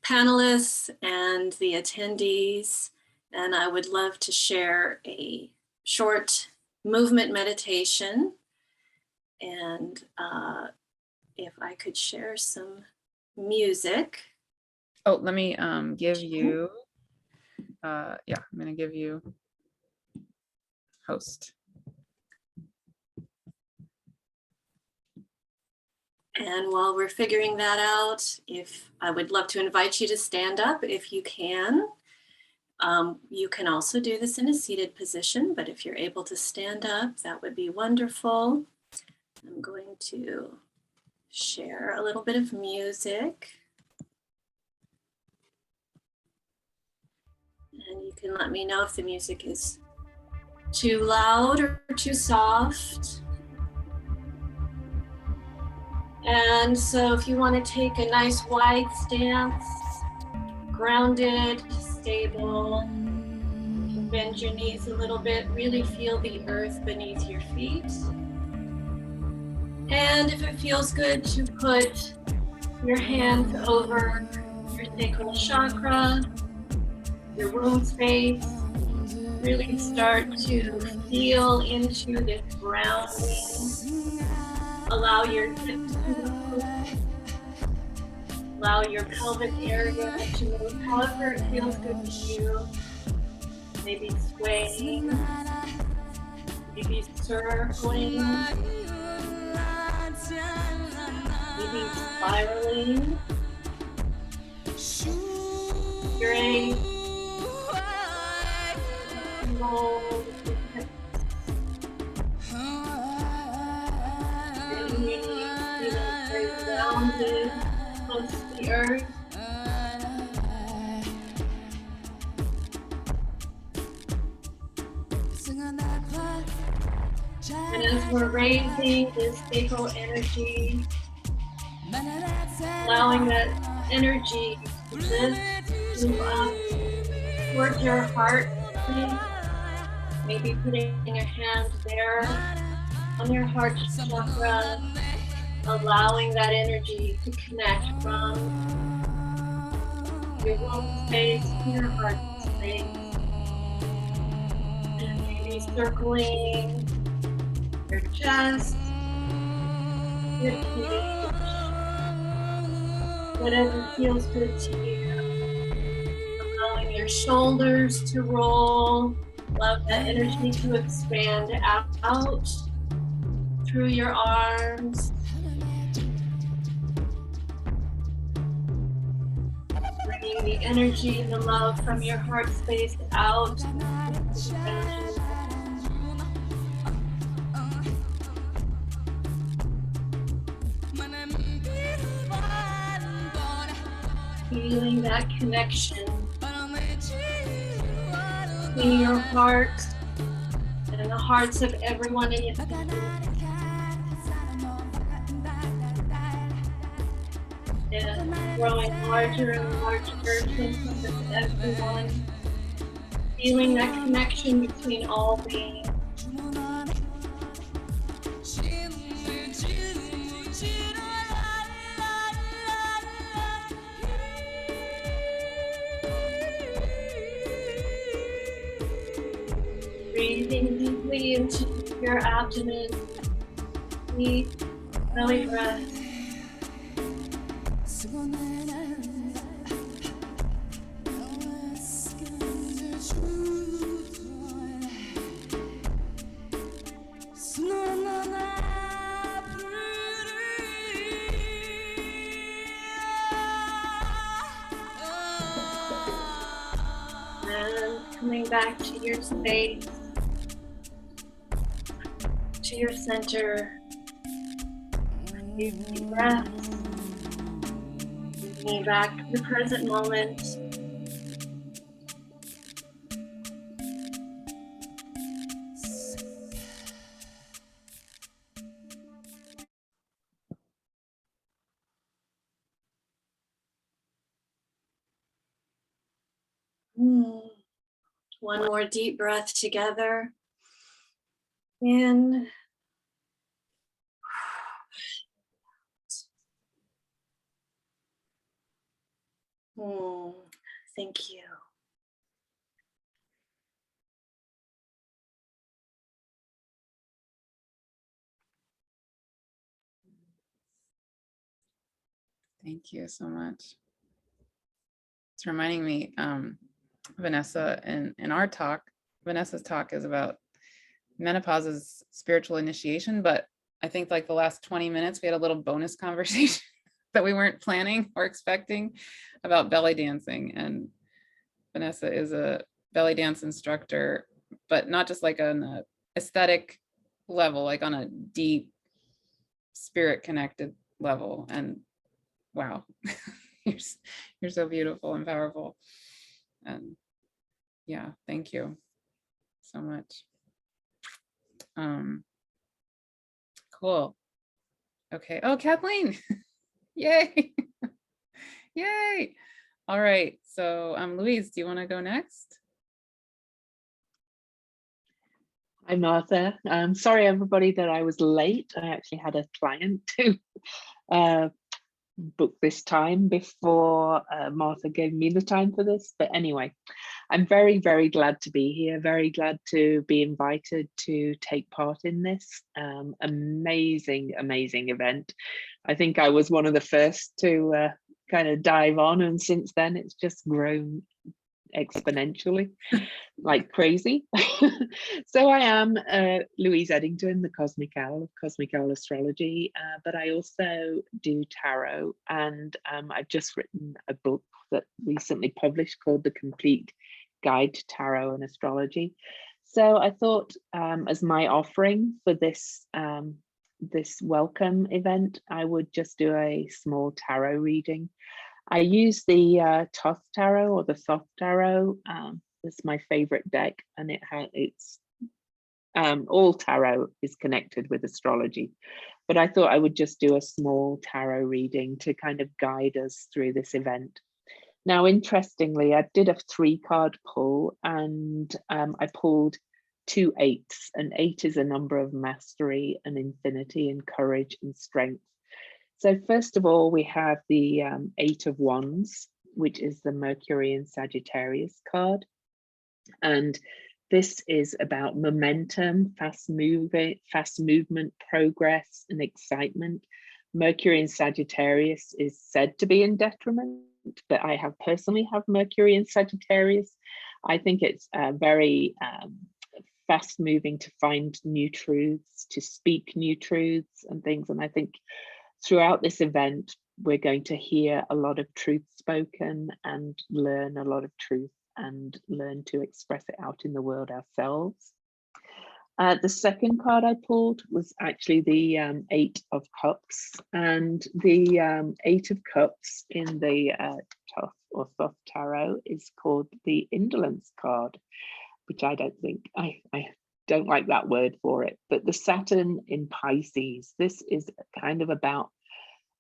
S11: panelists and the attendees. And I would love to share a short movement meditation. And if I could share some music.
S1: Oh, let me give you, yeah, I'm gonna give you host.
S11: And while we're figuring that out, I would love to invite you to stand up if you can. You can also do this in a seated position, but if you're able to stand up, that would be wonderful. I'm going to share a little bit of music. And you can let me know if the music is too loud or too soft. And so if you want to take a nice wide stance, grounded, stable, you can bend your knees a little bit, really feel the earth beneath your feet. And if it feels good to put your hands over your sacral chakra, your womb space, really start to feel into this grounding. Allow your hips to move. Allow your pelvic area to move however it feels good to you. Maybe swaying, maybe circling, maybe spiraling. Great. Roll the hips. Feeling very grounded, close to the earth. And as we're raising this sacral energy, allowing that energy to lift you up towards your heart, maybe putting your hand there on your heart chakra, allowing that energy to connect from your womb space to your heart space. And maybe circling your chest, your cage, whatever feels good to you. your shoulders to roll. Love that energy to expand out through your arms. Bringing the energy and the love from your heart space out. Feeling that connection between your heart and the hearts of everyone in your family. And growing larger and larger to encompass everyone. Feeling that connection between all beings. Breathing deeply into your abdomen. Deep belly breath. And coming back to your space, to your center. Deep breaths. Bringing back to the present moment. One more deep breath together. In. Thank you.
S1: Thank you so much. It's reminding me, Vanessa, in our talk, Vanessa's talk is about menopause's spiritual initiation, but I think like the last 20 minutes, we had a little bonus conversation that we weren't planning or expecting about belly dancing. And Vanessa is a belly dance instructor, but not just like on an aesthetic level, like on a deep spirit connected level. And wow, you're so beautiful and powerful. And yeah, thank you so much. Cool. Okay. Oh, Kathleen. Yay. Yay. All right. So Louise, do you want to go next?
S12: Hi, Martha. Sorry, everybody, that I was late. I actually had a client to book this time before Martha gave me the time for this. But anyway, I'm very, very glad to be here. Very glad to be invited to take part in this amazing, amazing event. I think I was one of the first to kind of dive on, and since then it's just grown exponentially like crazy. So I am Louise Eddington, the Cosmic Owl of Cosmic Owl Astrology, but I also do tarot, and I've just written a book that recently published called The Complete Guide to Tarot and Astrology. So I thought as my offering for this this welcome event, I would just do a small tarot reading. I use the Thoth Tarot or the Thoth Tarot. It's my favorite deck, and it's all tarot is connected with astrology. But I thought I would just do a small tarot reading to kind of guide us through this event. Now, interestingly, I did a 3-card pull, and I pulled 2 8s, and 8 is a number of mastery and infinity and courage and strength. So first of all, we have the 8 of Wands, which is the Mercury and Sagittarius card. And this is about momentum, fast movement, progress, and excitement. Mercury in Sagittarius is said to be in detriment, that I have personally have Mercury in Sagittarius. I think it's very fast moving to find new truths, to speak new truths and things. And I think throughout this event, we're going to hear a lot of truth spoken and learn a lot of truth and learn to express it out in the world ourselves. The second card I pulled was actually the Eight of Cups, and the Eight of Cups in the Tough or Soft Tarot is called the Indolence card, which I don't think, I don't like that word for it, but the Saturn in Pisces, this is kind of about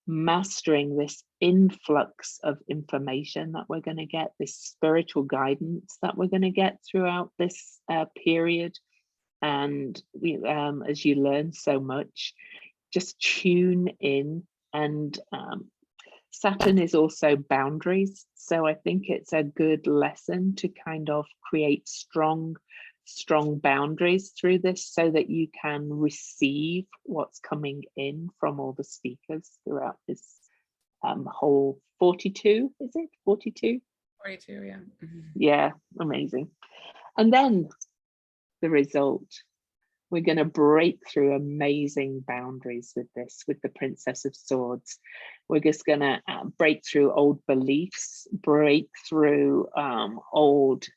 S12: mastering this influx of information that we're going to get, this spiritual guidance that we're going to get throughout this period. And we, as you learn so much, just tune in. And Saturn is also boundaries. So I think it's a good lesson to kind of create strong boundaries through this so that you can receive what's coming in from all the speakers throughout this whole 42, is it 42?
S1: 42, yeah.
S12: Yeah, amazing. And then the result, we're going to break through amazing boundaries with this, with the Princess of Swords. We're just going to break through old beliefs, break through old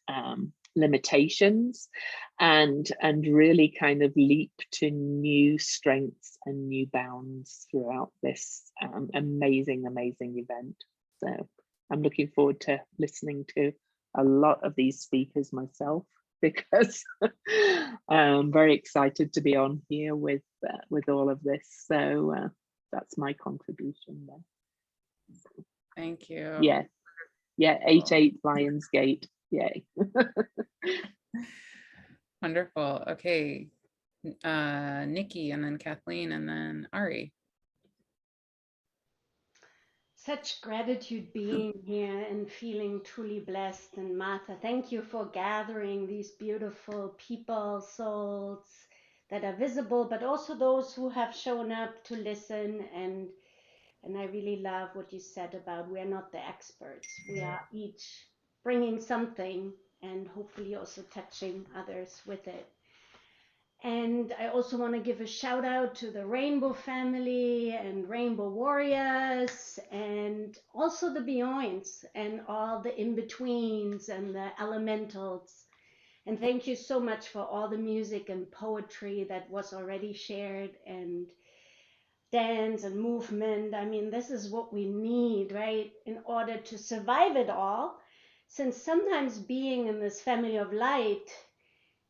S12: limitations, and really kind of leap to new strengths and new bounds throughout this amazing event. So I'm looking forward to listening to a lot of these speakers myself, because I'm very excited to be on here with all of this. So that's my contribution there.
S1: Thank you.
S12: Yeah, 8-8 Lionsgate. Yay.
S1: Wonderful. Okay. Nikki, and then Kathleen, and then Ari.
S13: Such gratitude being here and feeling truly blessed. And Martha, thank you for gathering these beautiful people, souls that are visible, but also those who have shown up to listen. And I really love what you said about we're not the experts. We are each bringing something and hopefully also touching others with it. And I also want to give a shout out to the Rainbow family and Rainbow Warriors, and also the Beyonds and all the in-betweens and the elementals. And thank you so much for all the music and poetry that was already shared, and dance and movement. I mean, this is what we need, right, in order to survive it all. Since sometimes being in this family of light,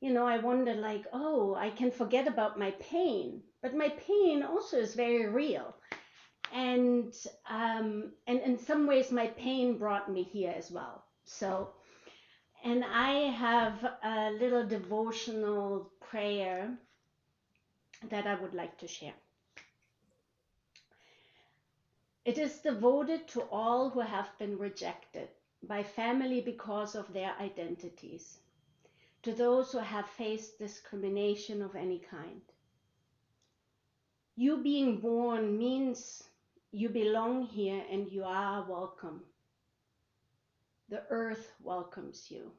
S13: you know, I wonder like, oh, I can forget about my pain, but my pain also is very real. And in some ways my pain brought me here as well. So, and I have a little devotional prayer that I would like to share. It is devoted to all who have been rejected by family because of their identities, to those who have faced discrimination of any kind. You being born means you belong here and you are welcome. The earth welcomes you.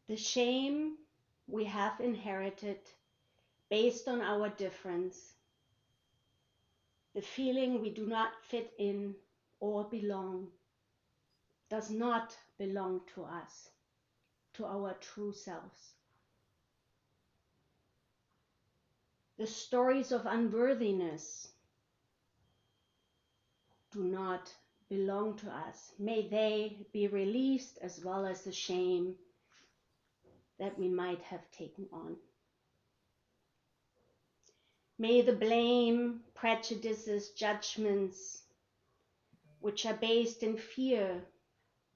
S13: The shame we have inherited based on our difference, the feeling we do not fit in or belong, does not belong to us, to our true selves. The stories of unworthiness do not belong to us. May they be released, as well as the shame that we might have taken on. May the blame, prejudices, judgments, which are based in fear,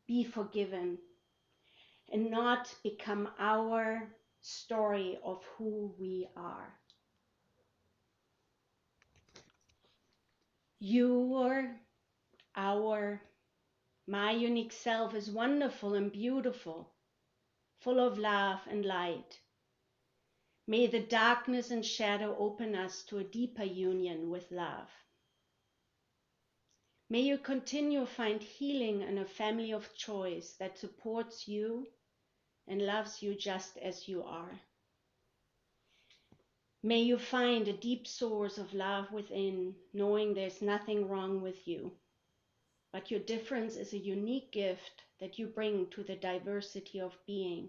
S13: be forgiven and not become our story of who we are. My unique self is wonderful and beautiful, full of love and light. May the darkness and shadow open us to a deeper union with love. May you continue to find healing in a family of choice that supports you and loves you just as you are. May you find a deep source of love within, knowing there's nothing wrong with you, but your difference is a unique gift that you bring to the diversity of being.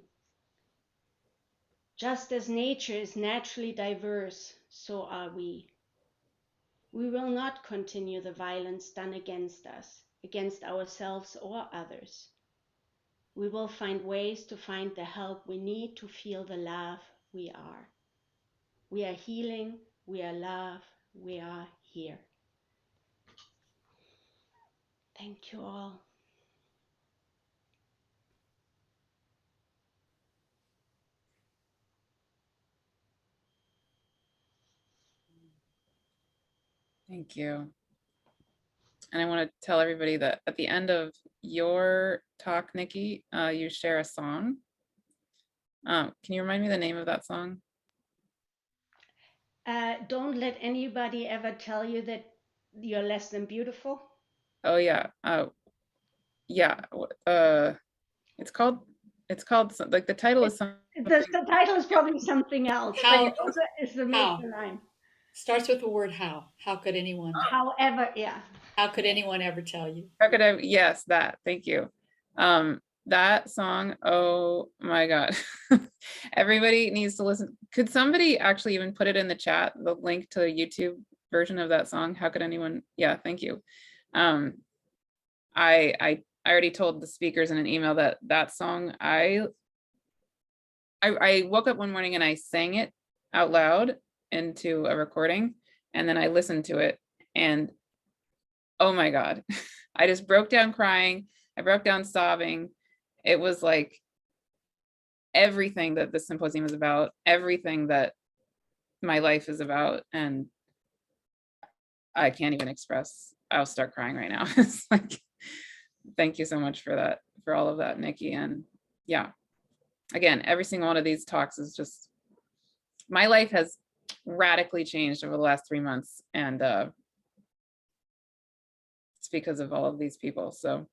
S13: Just as nature is naturally diverse, so are we. We will not continue the violence done against us, against ourselves or others. We will find ways to find the help we need to feel the love we are. We are healing, we are love, we are here. Thank you all.
S1: Thank you. And I want to tell everybody that at the end of your talk, Nikki, you share a song. Can you remind me the name of that song?
S13: Don't let anybody ever tell you that you're less than beautiful.
S1: Oh yeah. Yeah. It's called like the title is something.
S13: The title is probably something else, but
S6: How?
S13: it also is the
S6: How?
S13: major line.
S6: Starts with the word how. How could anyone?
S13: However, yeah.
S6: How could anyone ever tell you?
S1: How could I? Yes, that. Thank you. That song. Oh my God. Everybody needs to listen. Could somebody actually even put it in the chat, the link to the YouTube version of that song? How could anyone? Yeah, thank you. I already told the speakers in an email that song, I woke up one morning and I sang it out loud into a recording, and then I listened to it, and oh my God, I just broke down crying. I broke down sobbing. It was like everything that the symposium is about, everything that my life is about, and I can't even express. I'll start crying right now. It's like, thank you so much for that, for all of that, Nikki. And yeah, again, every single one of these talks is just, my life has radically changed over the last 3 months, and it's because of all of these people. So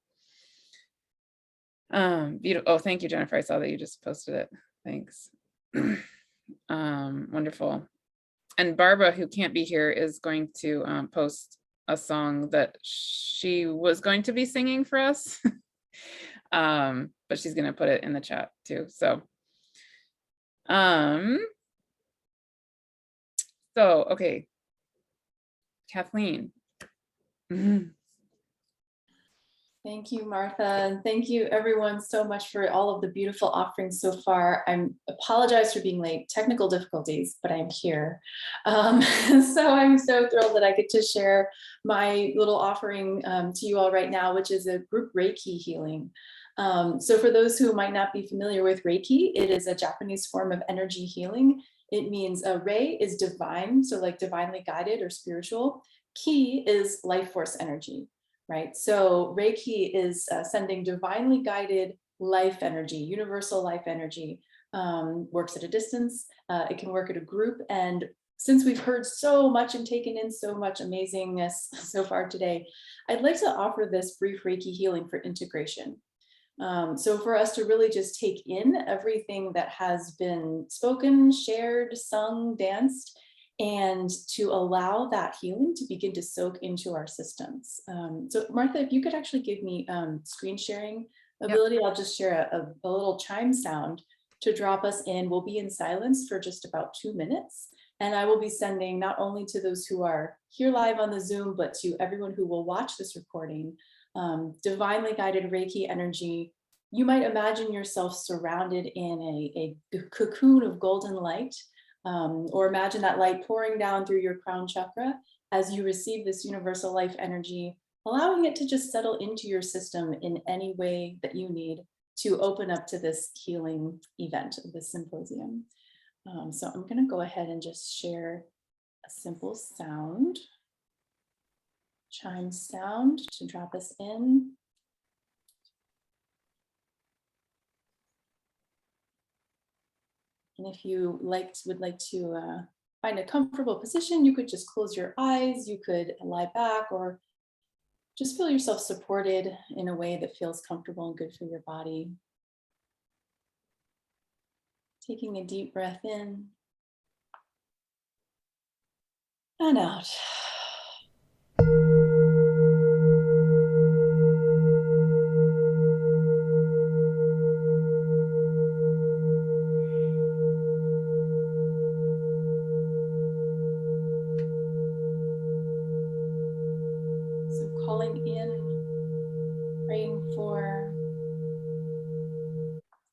S1: beautiful. Oh, thank you, Jennifer. I saw that you just posted it. Thanks. Wonderful. And Barbara, who can't be here, is going to post a song that she was going to be singing for us. But she's going to put it in the chat too. So okay, Kathleen.
S14: Thank you, Martha, and thank you everyone so much for all of the beautiful offerings so far. I apologize for being late, technical difficulties, but I'm here. So I'm so thrilled that I get to share my little offering to you all right now, which is a group Reiki healing. So for those who might not be familiar with Reiki, it is a Japanese form of energy healing. It means Rei is divine, so like divinely guided or spiritual. Ki is life force energy. Right, so Reiki is sending divinely guided life energy, universal life energy, works at a distance. It can work at a group. And since we've heard so much and taken in so much amazingness so far today, I'd like to offer this brief Reiki healing for integration. So for us to really just take in everything that has been spoken, shared, sung, danced, and to allow that healing to begin to soak into our systems. So Martha, if you could actually give me screen sharing ability, I'll just share a little chime sound to drop us in. We'll be in silence for just about 2 minutes. And I will be sending not only to those who are here live on the Zoom, but to everyone who will watch this recording, divinely guided Reiki energy. You might imagine yourself surrounded in a cocoon of golden light. Or imagine that light pouring down through your crown chakra as you receive this universal life energy, allowing it to just settle into your system in any way that you need to open up to this healing event, this symposium. So I'm going to go ahead and just share a simple sound, chime sound to drop us in. And if you would like to find a comfortable position, you could just close your eyes, you could lie back, or just feel yourself supported in a way that feels comfortable and good for your body. Taking a deep breath in and out. So calling in, praying for,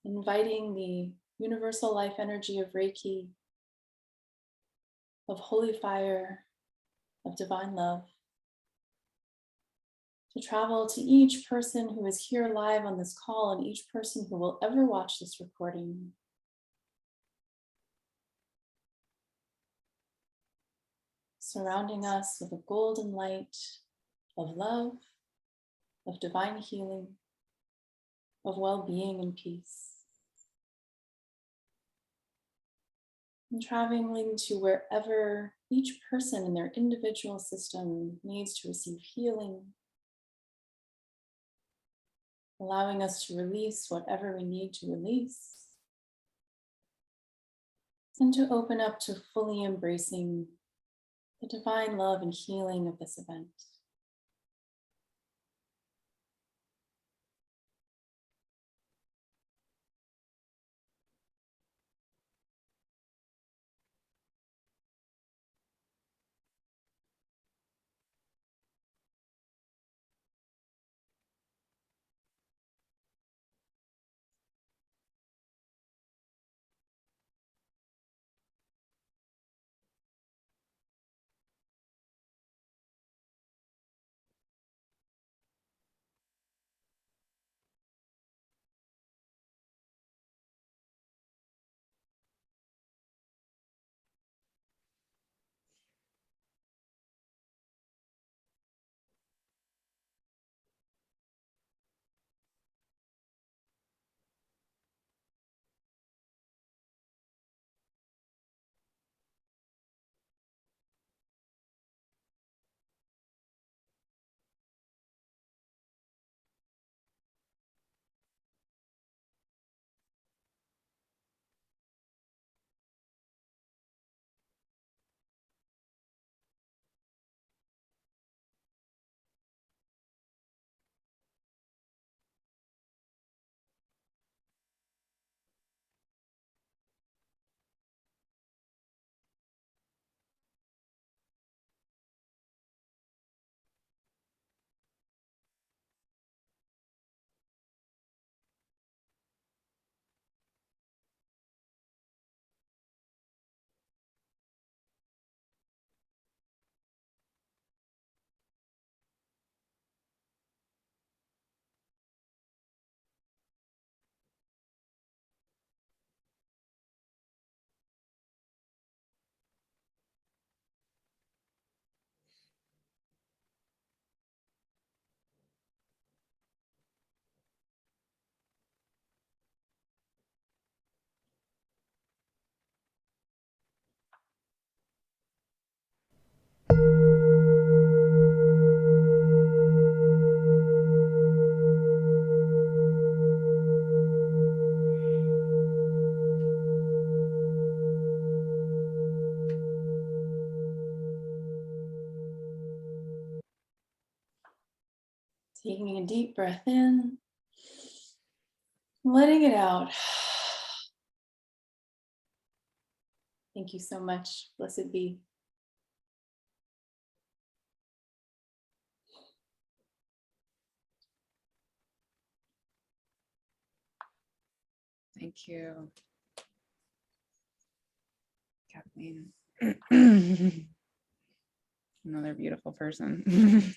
S14: inviting the universal life energy of Reiki, of holy fire, of divine love, to travel to each person who is here live on this call and each person who will ever watch this recording. Surrounding us with a golden light of love, of divine healing, of well-being and peace. And traveling to wherever each person in their individual system needs to receive healing, allowing us to release whatever we need to release, and to open up to fully embracing the divine love and healing of this event. Taking a deep breath in, letting it out. Thank you so much. Blessed be.
S1: Thank you, Kathleen. Another beautiful person.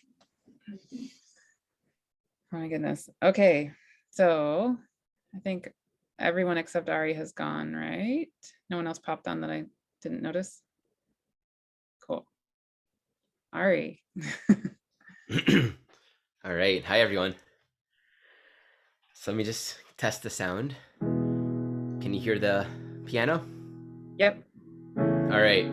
S1: Oh my goodness. Okay, so I think everyone except Ari has gone, right? No one else popped on that I didn't notice. Cool. Ari.
S2: All right. Hi, everyone. So let me just test the sound. Can you hear the piano?
S1: Yep.
S2: All right.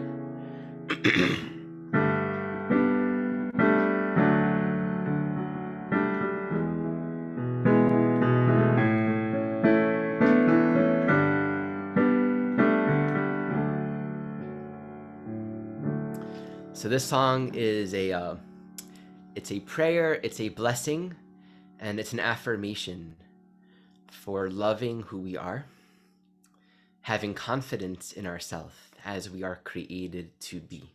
S2: So this song is it's a prayer, it's a blessing, and it's an affirmation for loving who we are, having confidence in ourselves as we are created to be.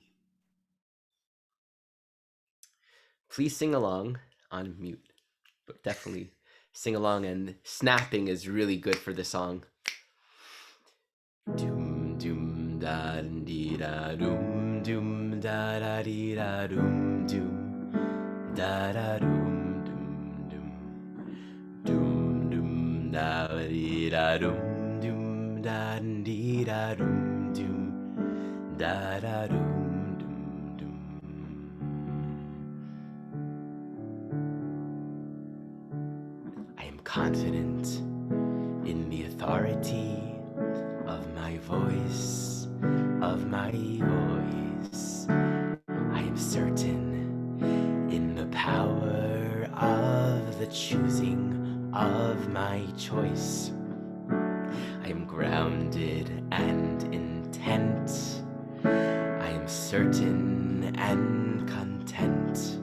S2: Please sing along on mute, but definitely sing along, and snapping is really good for the song. Doom doom da dee da doom doom da da dee da doom doom da da doom doom doom doom doom da dee da doom doom da dee da doom doom da da doom doom doom. I am confident in the authority of my voice, of my voice. I am certain in the power of the choosing of my choice. I am grounded and intent. I am certain and content.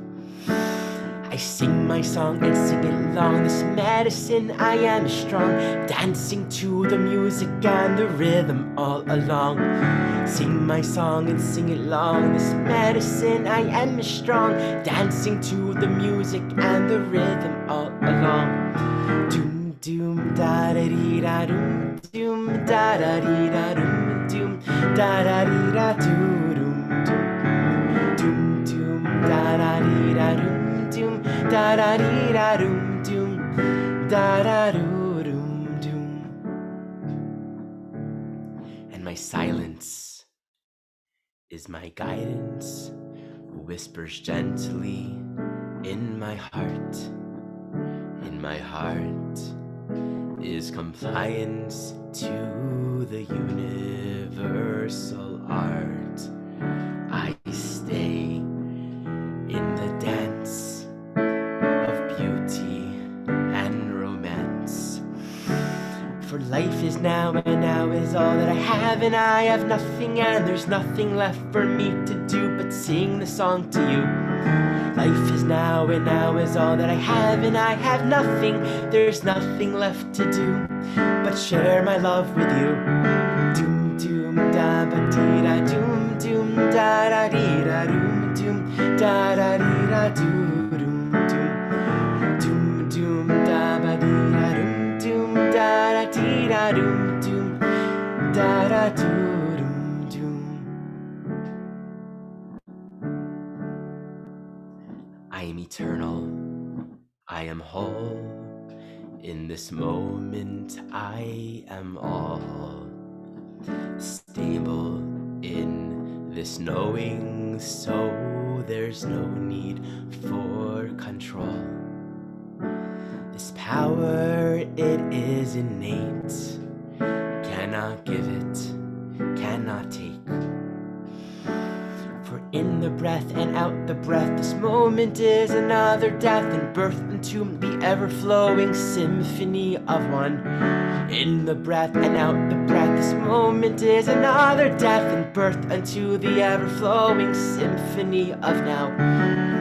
S2: I sing my song and sing it along. This medicine I am strong, dancing to the music and the rhythm all along. Sing my song and sing it along. This medicine I am strong, dancing to the music and the rhythm all along. Doom doom da da dee da doom doom da da dee da doom doom da da dee da doom doom doom doom da da dee da doom doom da da dee da doom doom da da doo doom doom. And my silence is my guidance, who whispers gently in my heart. In my heart is compliance to the universal art. I stay in the dance of beauty and romance. For life is now, and now is all that I have, and I have nothing, and there's nothing left for me to do but sing the song to you. Life is now, and now is all that I have, and I have nothing, there's nothing left to do but share my love with you. Doom doom da ba dee da doom doom da da dee da doom doom da da dee da doo doom doom doom doom da ba dee da doom doom da da dee da doom doom da da doo doom doom. I am eternal, I am whole. In this moment I am all stable in this knowing, so there's no need for control. This power, it is innate, cannot give it, cannot take. For in the breath and out the breath, this moment is another death and birth into the ever-flowing symphony of one. In the breath and out the breath, this moment is another death and birth unto the ever-flowing symphony of now.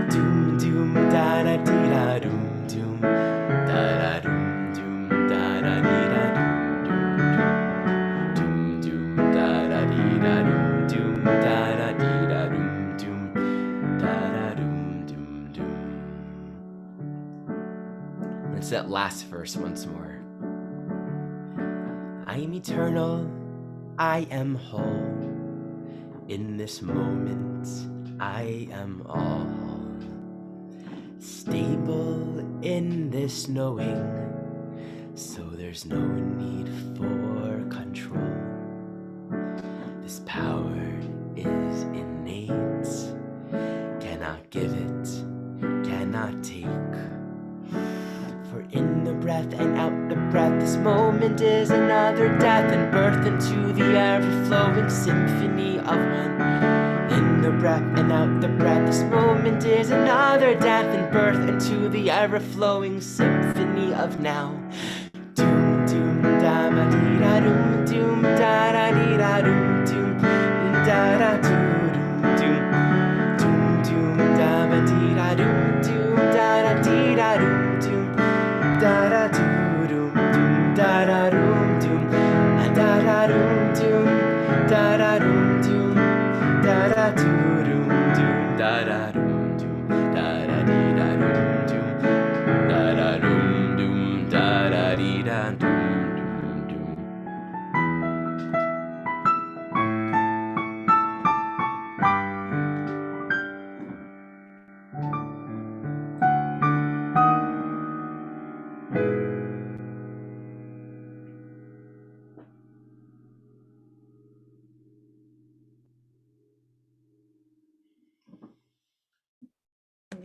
S2: Doom doom da da dee da doom doom da da doom doom da da dee da doom doom doom da da dee da doom doom da da dee da doom doom da da doom doom doom. Let's that last verse once more. I am eternal, I am whole. In this moment, I am all stable in this knowing, so there's no need for control. This power is innate, cannot give it, cannot take. For in the breath and out the breath, this moment is another death and birth into the ever-flowing symphony of one. In the breath and out the breath, this moment is another death and birth into the ever-flowing symphony of now. Doom doom da ba dee da doom doom da da dee da doom doom da da doo doom doom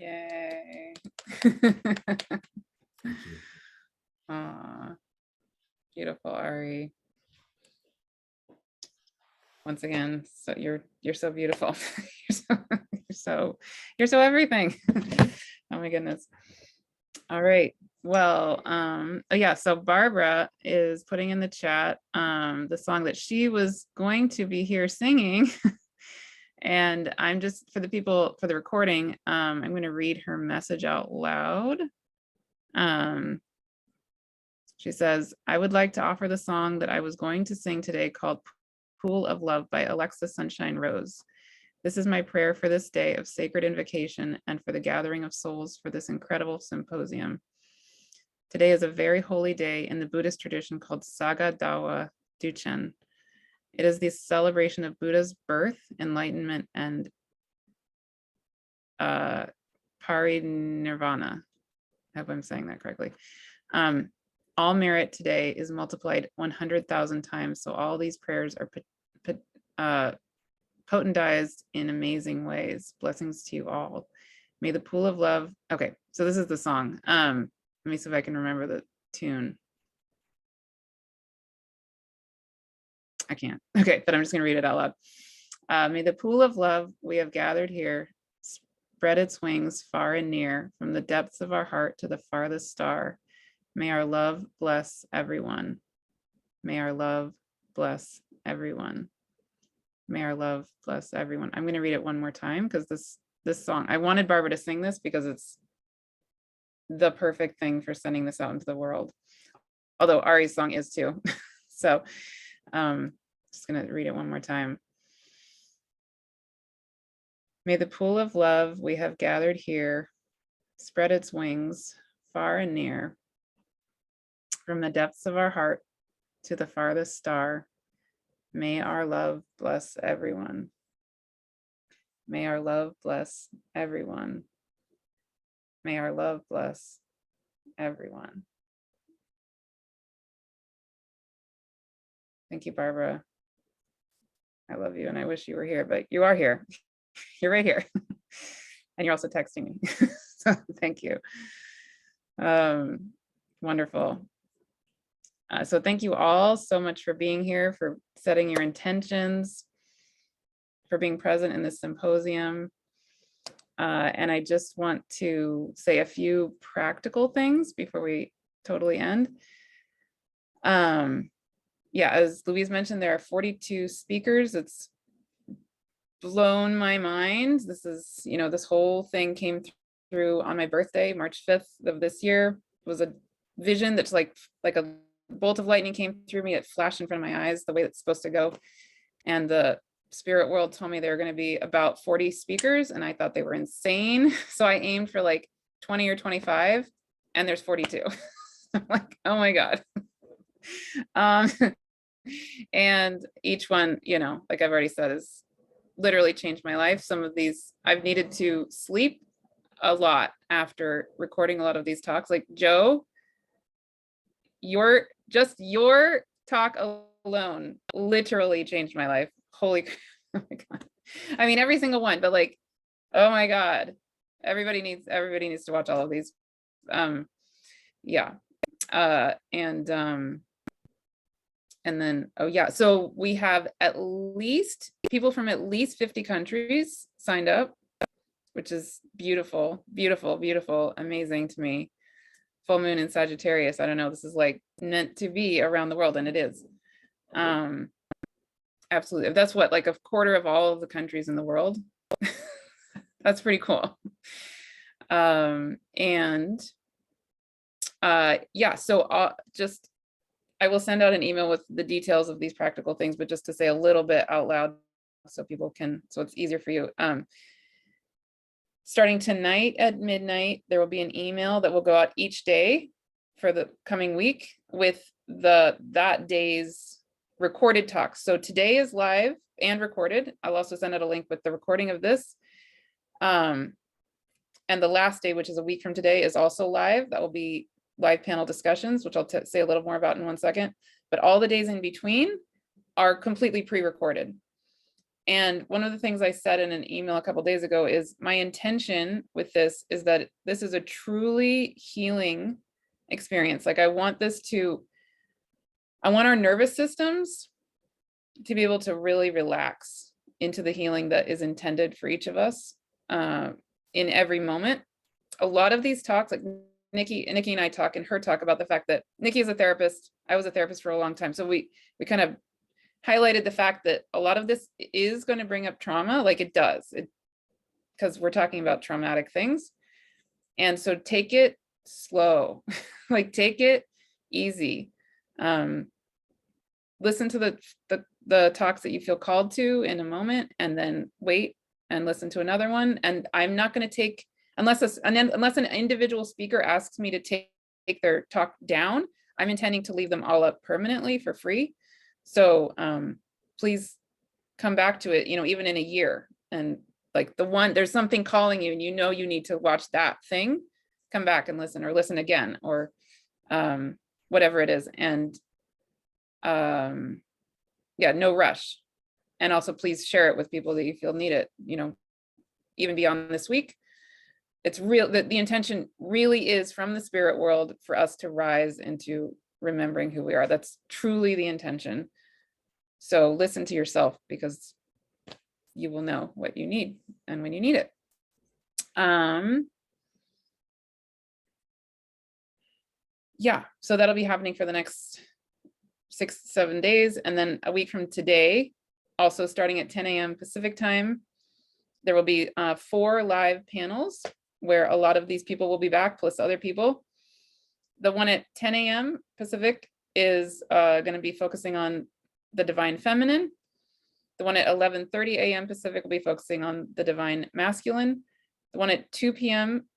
S1: Yay.
S2: Thank you.
S1: Aw, beautiful, Ari. Once again, so you're so beautiful. you're so everything. Oh my goodness. All right. Well, oh yeah, so Barbara is putting in the chat the song that she was going to be here singing. And I'm just, for the people, for the recording, I'm going to read her message out loud. She says, I would like to offer the song that I was going to sing today called Pool of Love by Alexa Sunshine Rose. This is my prayer for this day of sacred invocation and for the gathering of souls for this incredible symposium. Today is a very holy day in the Buddhist tradition called Saga Dawa Duchen. It is the celebration of Buddha's birth, enlightenment, and parinirvana. I hope I'm saying that correctly. All merit today is multiplied 100,000 times. So all these prayers are potentized in amazing ways. Blessings to you all. May the pool of love. Okay, so this is the song. Let me see if I can remember the tune. I can't. Okay, but I'm just going to read it out loud. May the pool of love we have gathered here spread its wings far and near, from the depths of our heart to the farthest star. May our love bless everyone. May our love bless everyone. May our love bless everyone. I'm going to read it one more time because this song, I wanted Barbara to sing this because it's the perfect thing for sending this out into the world. Although Ari's song is too. So just going to read it one more time. May the pool of love we have gathered here spread its wings far and near, from the depths of our heart to the farthest star. May our love bless everyone. May our love bless everyone. May our love bless everyone. Thank you, Barbara. I love you and I wish you were here, but you are here. You're right here. And you're also texting me. So thank you. Wonderful. So thank you all so much for being here, for setting your intentions, for being present in this symposium. And I just want to say a few practical things before we totally end. Yeah, as Louise mentioned, there are 42 speakers. It's blown my mind. This is, this whole thing came through on my birthday, March 5th of this year. It was a vision that's like a bolt of lightning came through me. It flashed in front of my eyes the way it's supposed to go. And the spirit world told me there were going to be about 40 speakers, and I thought they were insane. So I aimed for like 20 or 25, and there's 42. I'm like, oh my God. And each one, like I've already said, has literally changed my life. Some of these, I've needed to sleep a lot after recording a lot of these talks. Like Joe, your talk alone literally changed my life. Holy, oh my God. I mean, every single one, but like, oh my God, everybody needs to watch all of these. Yeah. And then, oh yeah, so we have at least people from at least 50 countries signed up, which is beautiful, beautiful, beautiful, amazing to me. Full moon in Sagittarius. I don't know, this is like meant to be around the world, and it is. Absolutely. That's what, like a quarter of all of the countries in the world. That's pretty cool. Yeah, so just, I will send out an email with the details of these practical things, but just to say a little bit out loud so people can, so it's easier for you. Starting tonight at midnight, there will be an email that will go out each day for the coming week with that day's recorded talks. So today is live and recorded. I'll also send out a link with the recording of this. And the last day, which is a week from today, is also live. That will be live panel discussions, which I'll say a little more about in one second. But all the days in between are completely pre-recorded. And one of the things I said in an email a couple days ago is my intention with this is that this is a truly healing experience. Like I want our nervous systems to be able to really relax into the healing that is intended for each of us in every moment. A lot of these talks, like Nikki and I talk in her talk about the fact that Nikki is a therapist. I was a therapist for a long time. So we kind of highlighted the fact that a lot of this is going to bring up trauma, like it does, because we're talking about traumatic things. And so take it slow, like take it easy. Listen to the talks that you feel called to in a moment, and then wait and listen to another one. And I'm not going to take, unless an individual speaker asks me to take their talk down, I'm intending to leave them all up permanently for free. So please come back to it, even in a year. And like there's something calling you and you need to watch that thing, come back and listen, or listen again, or whatever it is. And yeah, no rush. And also please share it with people that you feel need it, even beyond this week. It's real that the intention really is from the spirit world for us to rise into remembering who we are. That's truly the intention. So listen to yourself, because you will know what you need and when you need it. Yeah, so that'll be happening for the next 6-7 days. And then a week from today, also starting at 10 a.m. Pacific time, there will be 4 live panels where a lot of these people will be back, plus other people. The one at 10 a.m. Pacific is going to be focusing on the divine feminine. The one at 11:30 a.m. Pacific will be focusing on the divine masculine. The one at 2 p.m.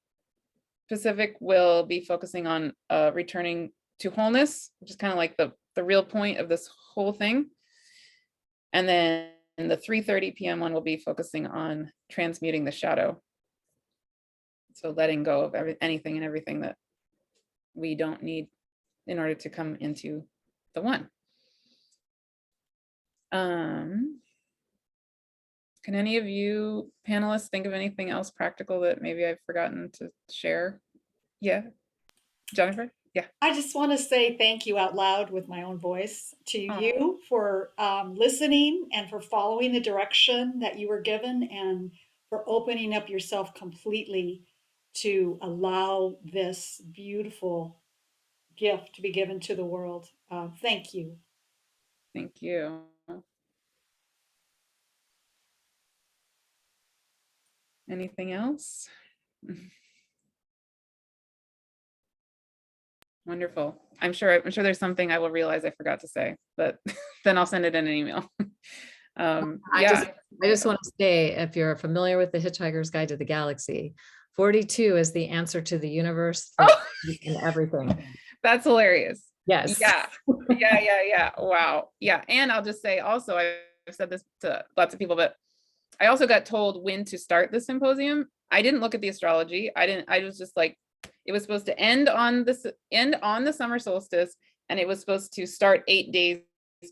S1: Pacific will be focusing on returning to wholeness, which is kind of like the real point of this whole thing. And then the 3:30 p.m. one will be focusing on transmuting the shadow. So letting go of anything and everything that we don't need in order to come into the one. Can any of you panelists think of anything else practical that maybe I've forgotten to share? Yeah, Jennifer? Yeah.
S6: I just want to say thank you out loud with my own voice to you for listening and for following the direction that you were given, and for opening up yourself completely to allow this beautiful gift to be given to the world. Thank you.
S1: Thank you. Anything else? Wonderful. I'm sure there's something I will realize I forgot to say, but then I'll send it in an email.
S10: I just want to say, if you're familiar with the Hitchhiker's Guide to the Galaxy, 42 is the answer to the universe and everything.
S1: That's hilarious.
S10: Yes.
S1: Yeah. Wow. Yeah. And I'll just say also, I've said this to lots of people, but I also got told when to start the symposium. I didn't look at the astrology. I was just like, it was supposed to end on the summer solstice, and it was supposed to start 8 days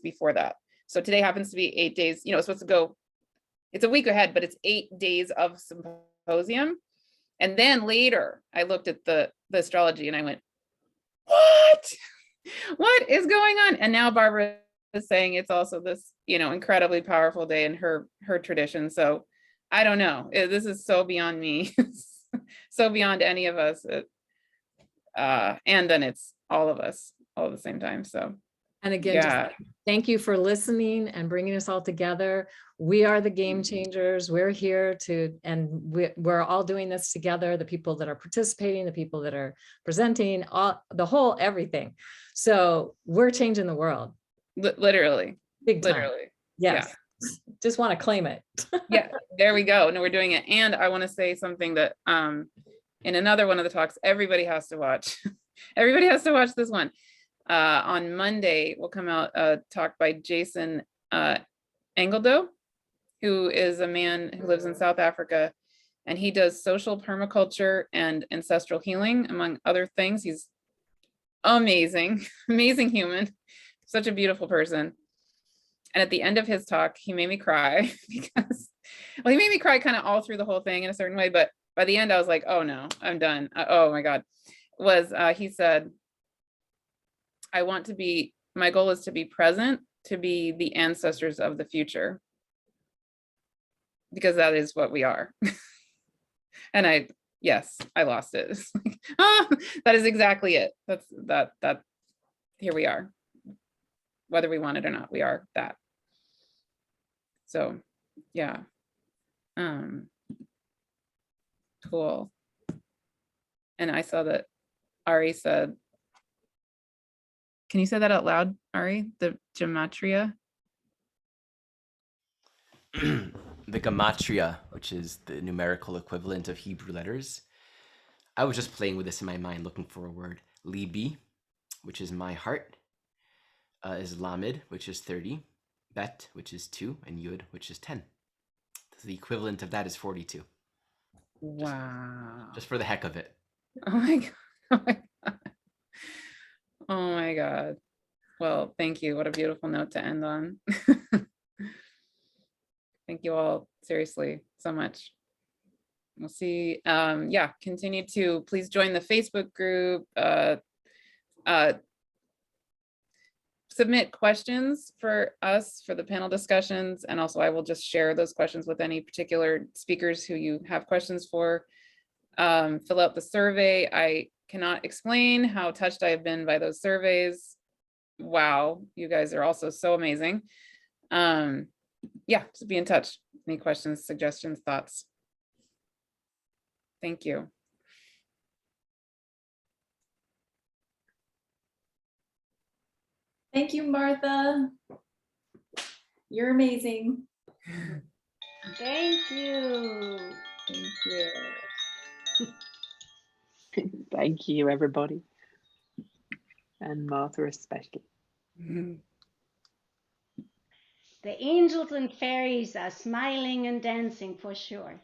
S1: before that. So today happens to be 8 days, it's supposed to go, it's a week ahead, but it's 8 days of symposium. And then later I looked at the astrology and I went, what is going on? And now Barbara is saying it's also this, incredibly powerful day in her tradition. So I don't know. This is so beyond me, so beyond any of us. And then it's all of us all at the same time. So,
S10: and again, just thank you for listening and bringing us all together. We are the game changers. We're here and we're all doing this together. The people that are participating, the people that are presenting, everything. So we're changing the world.
S1: Literally.
S10: Big time.
S1: Literally.
S10: Yes. Yeah. Just want to claim it.
S1: Yeah, there we go. No, we're doing it. And I want to say something that in another one of the talks, everybody has to watch. Everybody has to watch this one. On Monday will come out a talk by Jason Engeldo, who is a man who lives in South Africa, and he does social permaculture and ancestral healing, among other things. He's amazing, amazing human, such a beautiful person. And at the end of his talk, he made me cry because, well, he made me cry kind of all through the whole thing in a certain way. But by the end, I was like, oh no, I'm done. Oh my God. He said, my goal is to be present, to be the ancestors of the future, because that is what we are. And yes, I lost it. It's like, that is exactly it. That here we are. Whether we want it or not, we are that. So yeah. Cool. And I saw that Ari said, can you say that out loud, Ari? The gematria?
S2: The gematria, which is the numerical equivalent of Hebrew letters. I was just playing with this in my mind, looking for a word. Libi, which is my heart, is Lamed, which is 30, Bet, which is 2, and Yud, which is 10. So the equivalent of that is 42.
S1: Wow.
S2: Just for the heck of it.
S1: Oh my God. Oh my God. Oh my God. Well, thank you. What a beautiful note to end on. Thank you all, seriously, so much. We'll see. Yeah, continue to please join the Facebook group. Submit questions for us for the panel discussions. And also I will just share those questions with any particular speakers who you have questions for. Fill out the survey. I cannot explain how touched I have been by those surveys. Wow, you guys are also so amazing. Yeah, just be in touch. Any questions, suggestions, thoughts? Thank you.
S14: Thank you, Martha. You're amazing.
S13: Thank you.
S1: Thank you.
S12: Thank you, everybody. And Martha especially.
S13: The angels and fairies are smiling and dancing for sure.